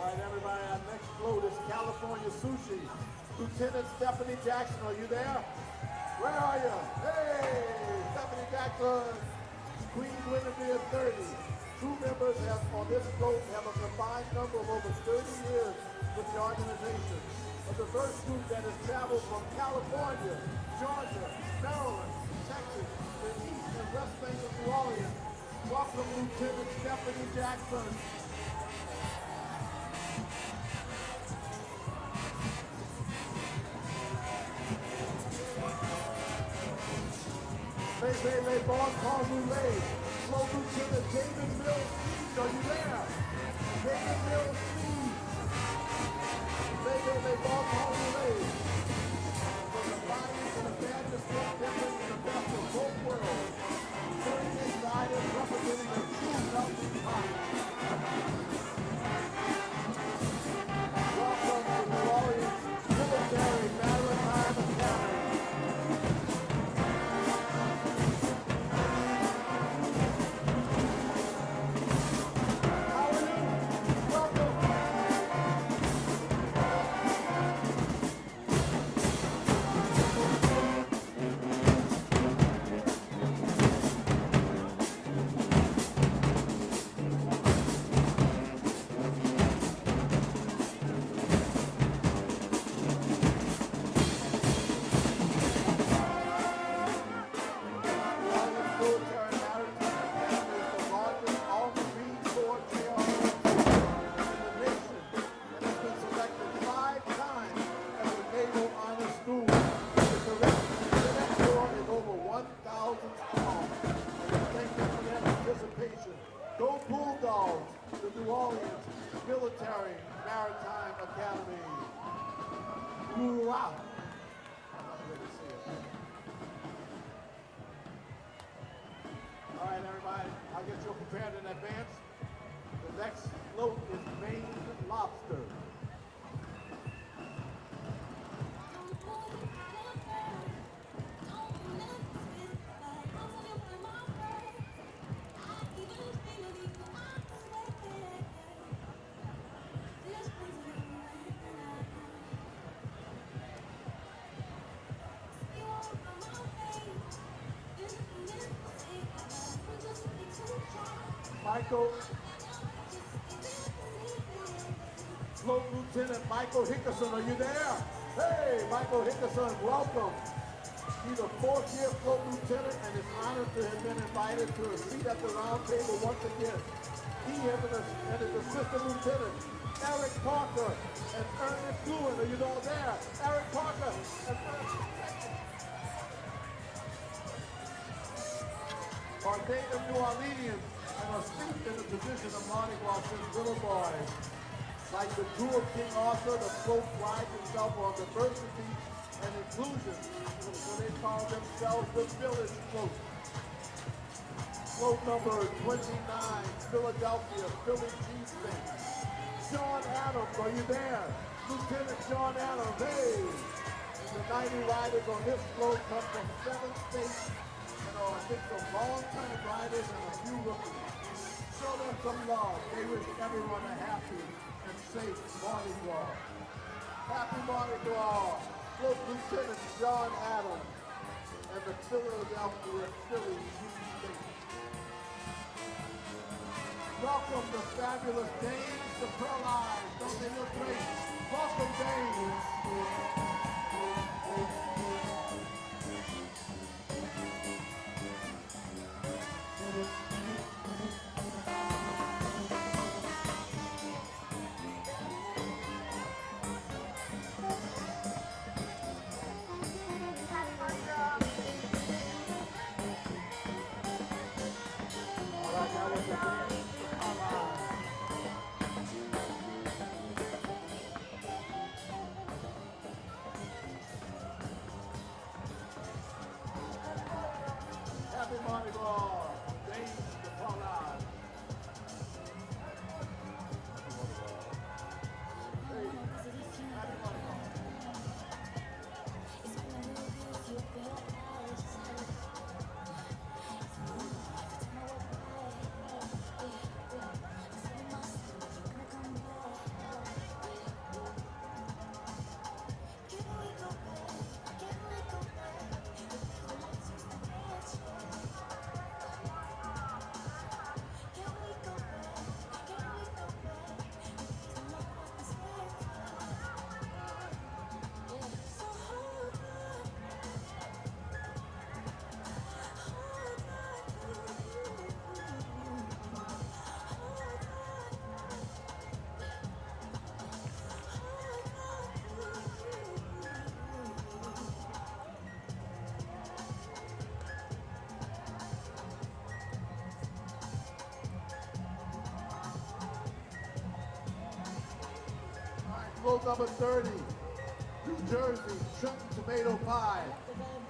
All right, everybody, our next float is California Sushi. Lieutenant Stephanie Jackson, are you there? Where are you? Hey, Stephanie Jackson, Queen Guinevere 30. Crew members have, on this float have a combined number of over 30 years with the organization. But the first group that has traveled from California, Georgia, Maryland, Texas, the East and West Bank of New Orleans. Welcome, Lieutenant Stephanie Jackson. Les Bon Paul Roulet, Float Lieutenant David Mills, are you there? David Mills, Les Bon Paul Roulet. For the finest and the baddest, most different and the best of both worlds. 38 riders representing a true melting pot. Welcome to New Orleans Military Maritime Academy. Military Maritime Academy. Hoorah! All right, everybody, I'll get you prepared in advance. The next float is Maidess and Lobster. Float Lieutenant Michael Hickerson, are you there? Hey, Michael Hickerson, welcome. He's a fourth-year float lieutenant and is honored to have been invited to a seat at the round table once again. He and his assistant lieutenant, Eric Crocker and Ernest Lewin. Are you all there? Eric Crocker and Ernest. Harte of New Orleans and are steeped in the tradition of Mardi Gras since little boys. Like the Krewe of King Arthur, the folk prides itself on diversity and inclusion, so they call themselves the Village Float. Float number 29, Philadelphia, Philly cheesesteak. Sean Adams, are you there? Lieutenant Sean Adams, hey! The 90 riders on this float come from 7 states and are a mix of long-time riders and a few rookies. Show them some love. They wish everyone a happy and safe Mardi Gras. Happy Mardi Gras. Float Lieutenant Sean Adams and the Philadelphia Philly cheesesteak. Welcome the fabulous dames, the pearl eyes. Don't they look great? Welcome dames. Happy Mardi Gras, dames, the pearl eyes. Hey, happy Mardi Gras. Float number 30, New Jersey, shrimp and tomato pie.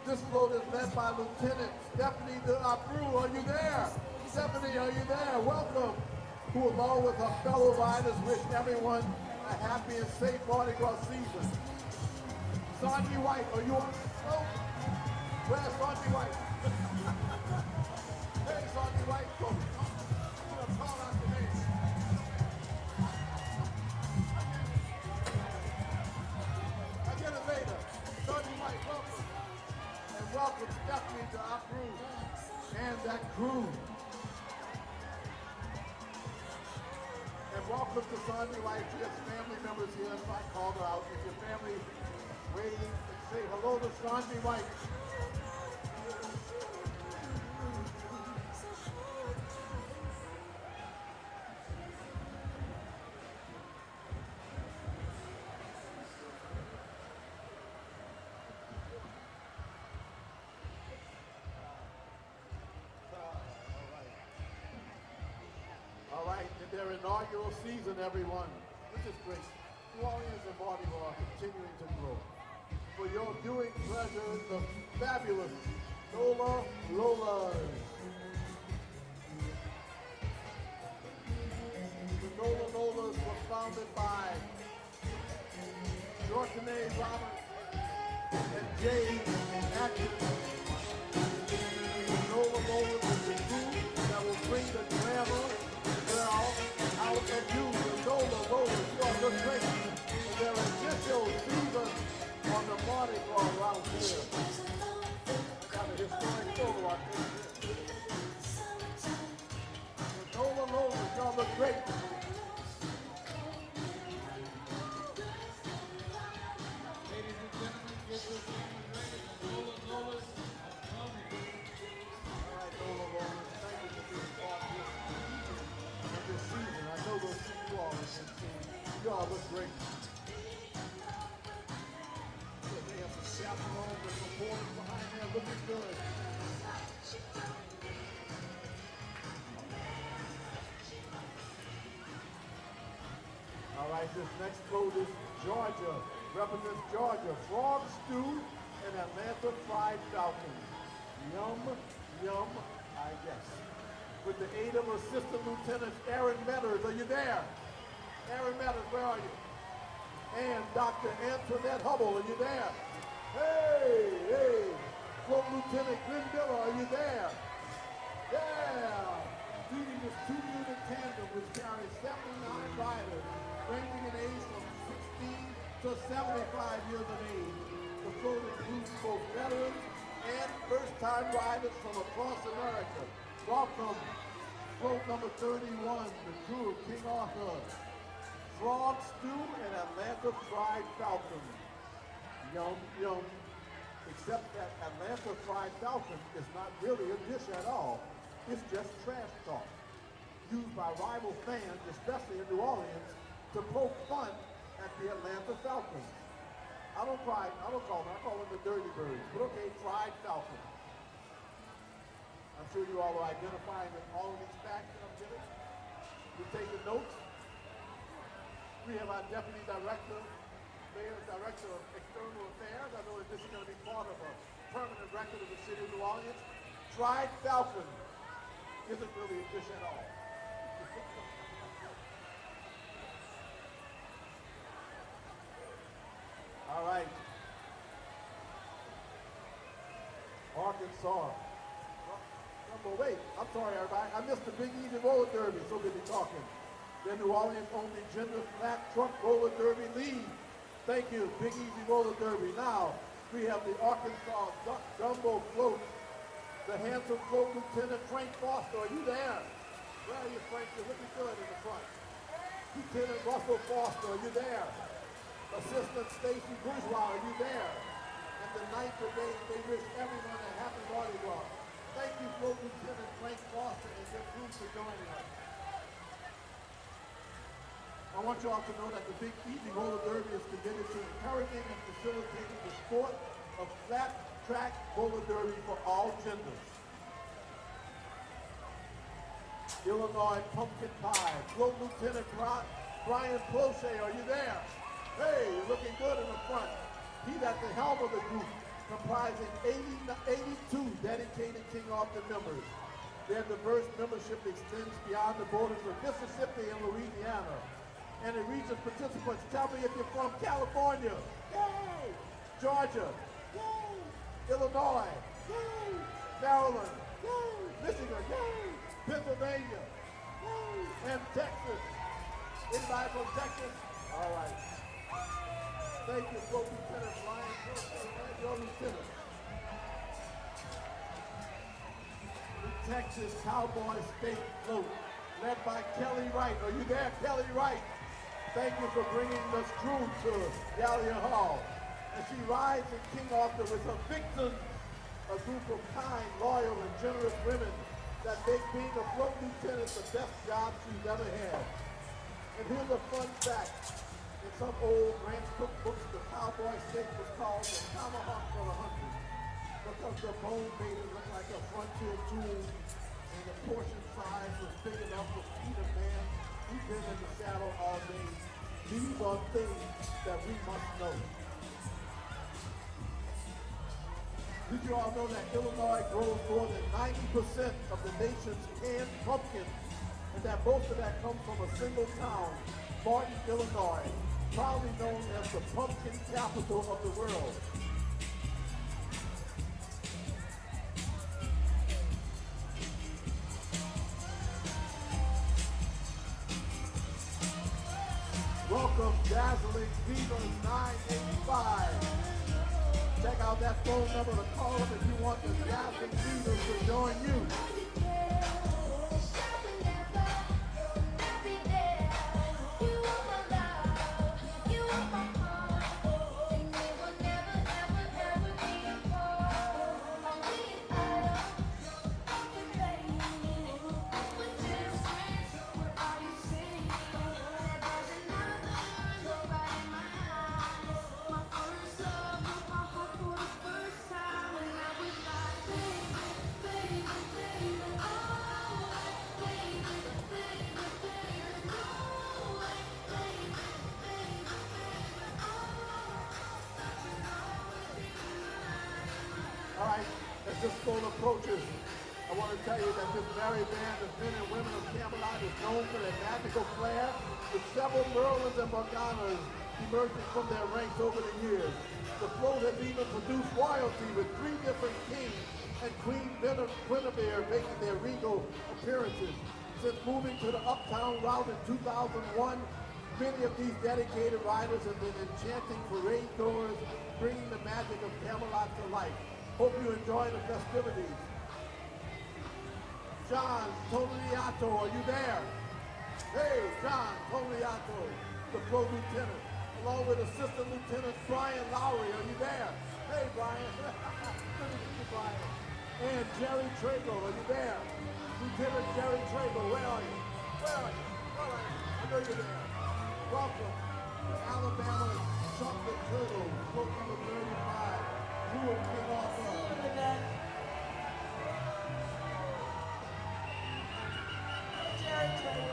This float is led by Lieutenant Stephanie de la Prue. Are you there? Stephanie, are you there? Welcome. Who, along with her fellow riders, wish everyone a happy and safe Mardi Gras season. Sandy White, are you on the float? Where's Sandy White? Hey, Sandy White, come. I'm gonna call out your name. Welcome Stephanie to our crew and that crew. And welcome to Sandy White. She has family members here, so I called her out. If your family waiting, say hello to Sandy White. Their inaugural season, everyone, which is great. New Orleans and Mardi Gras continuing to grow. For your viewing pleasure, the fabulous Nola Lola. The Nola Lolas were founded by Jorkane Robert and Jay Atkins. The Nola Lolas is the group that will bring the glamour out of you, the Nola Lola, you are the great. And their official season on the Mardi Gras route here. Got a historic photo on this. The Nola Lola, y'all look great. Ladies and gentlemen, get your cameras ready. Nola Lola. right, this next float is Georgia. Represents Georgia. Frog stew and Atlanta fried falcon. Yum, yum, I guess. With the aid of Assistant Lieutenant Aaron Metters. Are you there? Aaron Metters, where are you? And Dr. Antoinette Hubble, are you there? Hey, hey. Float Lieutenant Glenn Miller, are you there? Yeah. Leading this two-unit tandem which carries 79 riders, ranging in age from 16 to 75 years of age. The float includes both veterans and first-time riders from across America. Welcome, float number 31, the Krewe of King Arthur. Frog stew and Atlanta fried falcon. Yum, yum. Except that Atlanta fried falcon is not really a dish at all. It's just trash talk, used by rival fans, especially in New Orleans, to poke fun at the Atlanta Falcons. I don't call them, I call them the Dirty Birds, but okay, fried falcon. I'm sure you all are identifying with all of these facts that I'm giving. You're taking notes. We have our Deputy Director, Mayor's Director of External Affairs. I know that this is going to be part of a permanent record of the city of New Orleans. Fried falcon isn't really a dish at all. All right. Arkansas. Wait, I'm sorry, everybody. I missed the Big Easy Roller Derby, so busy talking. The New Orleans only gender flat truck roller derby lead. Thank you, Big Easy Roller Derby. Now, we have the Arkansas Duck Gumbo float. The handsome float Lieutenant Frank Foster, are you there? Where are you, Frank? You're looking good in the front. Lieutenant Russell Foster, are you there? Assistant Stacy Bourgeois, are you there? And the 9th Brigade, they wish everyone a happy Mardi Gras. Thank you, Float Lieutenant Frank Foster and your crew for joining us. I want you all to know that the Big Easy Roller Derby is committed to encouraging and facilitating the sport of flat track roller derby for all genders. Illinois Pumpkin Pie. Float Lieutenant Brian Plochet, are you there? Hey, you're looking good in the front. He's at the helm of the group, comprising 82 dedicated King Arthur members. Their diverse membership extends beyond the borders of Mississippi and Louisiana. And it reaches participants. Tell me if you're from California. Yay! Georgia. Yay! Illinois. Yay! Maryland. Yay! Michigan. Yay! Pennsylvania. Yay! And Texas. Anybody from Texas? All right. Thank you, Float Lieutenant Ryan Wilson, and your lieutenant. The Texas Cowboy State Float, led by Kelly Wright. Are you there, Kelly Wright? Thank you for bringing this crew to Gallier Hall. And she rides in King Arthur with her victims, a group of kind, loyal, and generous women that make being a float lieutenant the best job she's ever had. And here's a fun fact. In some old ranch cookbooks, the cowboy steak was called the tomahawk for the hungry because the bone made it look like a frontier tool, and the portion size was big enough to feed a man who's been in the saddle all day. These are things that we must know. Did you all know that Illinois grows more than 90% of the nation's canned pumpkin, and that most of that comes from a single town, Martin, Illinois, proudly known as the pumpkin capital of the world. Welcome, Dazzling Divas 985. Check out that phone number to call them if you want the Dazzling Divas to join you. festival approaches, I want to tell you that this very band of men and women of Camelot is known for their magical flair, with several Merlins and Morganas emerging from their ranks over the years. The float has even produced royalty with 3 different kings and Queen Guinevere making their regal appearances. Since moving to the Uptown route in 2001, many of these dedicated riders have been enchanting parade goers, bringing the magic of Camelot to life. Hope you enjoy the festivities. John Toniato, are you there? Hey, John Toniato, the float lieutenant, along with Assistant Lieutenant Brian Lowry, are you there? Hey, Brian. Good to meet you, Brian. And Jerry Trago, are you there? Lieutenant Jerry Trago, where are you? Where are you? All right, I know you're there. Welcome to Alabama Chocolate Turtle, book number 35, Krewe of King Arthur. Jerry Trago.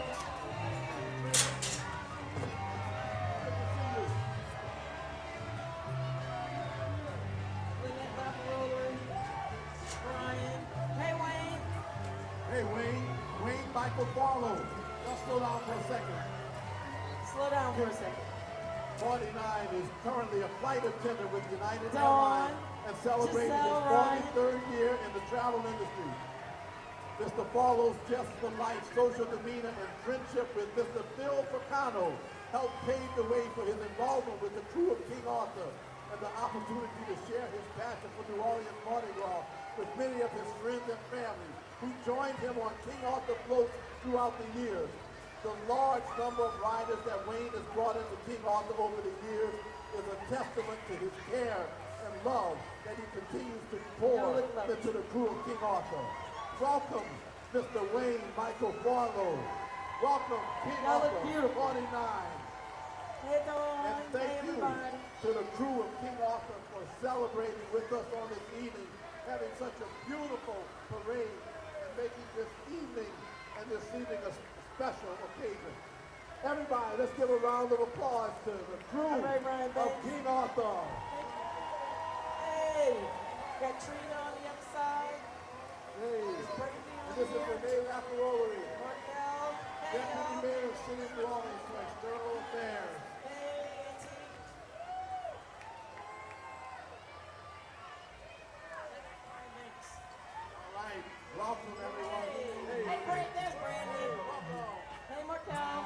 Hey, Wayne Michael Barlow. Let's slow down for a second. Slow down for a second. 49 is currently a flight attendant with United Dawn, Airlines and celebrating his Giselle Ryan. 43rd year in the travel industry. Mr. Barlow's just the life, social demeanor, and friendship with Mr. Phil Picano helped pave the way for his involvement with the Krewe of King Arthur and the opportunity to share his passion for New Orleans Mardi Gras with many of his friends and family who joined him on King Arthur floats throughout the years. The large number of riders that Wayne has brought into King Arthur over the years is a testament to his care and love that he continues to pour into the Krewe of King Arthur. Welcome, Mr. Wayne Michael Barlow. Welcome, King Arthur 49. Hey, Dawn. And thank Hey, you everybody. to the Krewe of King Arthur for celebrating with us on this evening, having such a beautiful parade and making this evening a special occasion. Everybody, let's give a round of applause to the Krewe All right, Brian, of thanks. King Arthur. Hey, got Trina on the other side. Hey, Crazy and on this is here. Renee Raffaroli, Markel. Hey, Deputy y'all. Mayor of City of New Orleans for External Affairs. Hey, Auntie. Thanks. All right, welcome everyone. Hey, great, there's Brandon. Hey, Markel.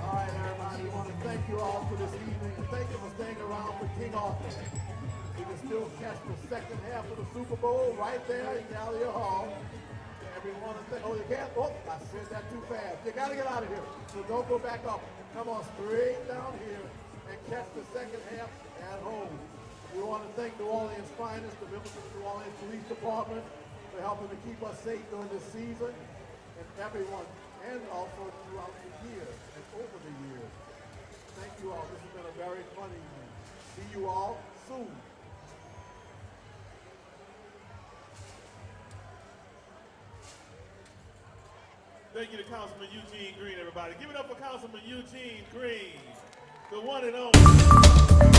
All right, everybody, we want to thank you all for this evening and thank you for staying around for King Arthur. You can still catch the second half of the Super Bowl right there in Gallier Hall. Everyone, oh, you can't, oh, I said that too fast. You got to get out of here. So don't go back up. Come on straight down here and catch the second half at home. We want to thank New Orleans' finest, the members of the New Orleans Police Department, for helping to keep us safe during this season, and everyone, and also throughout the years and over the years. Thank you all. This has been a very fun evening. See you all soon. Thank you to Councilman Eugene Green, everybody. Give it up for Councilman Eugene Green, the one and only.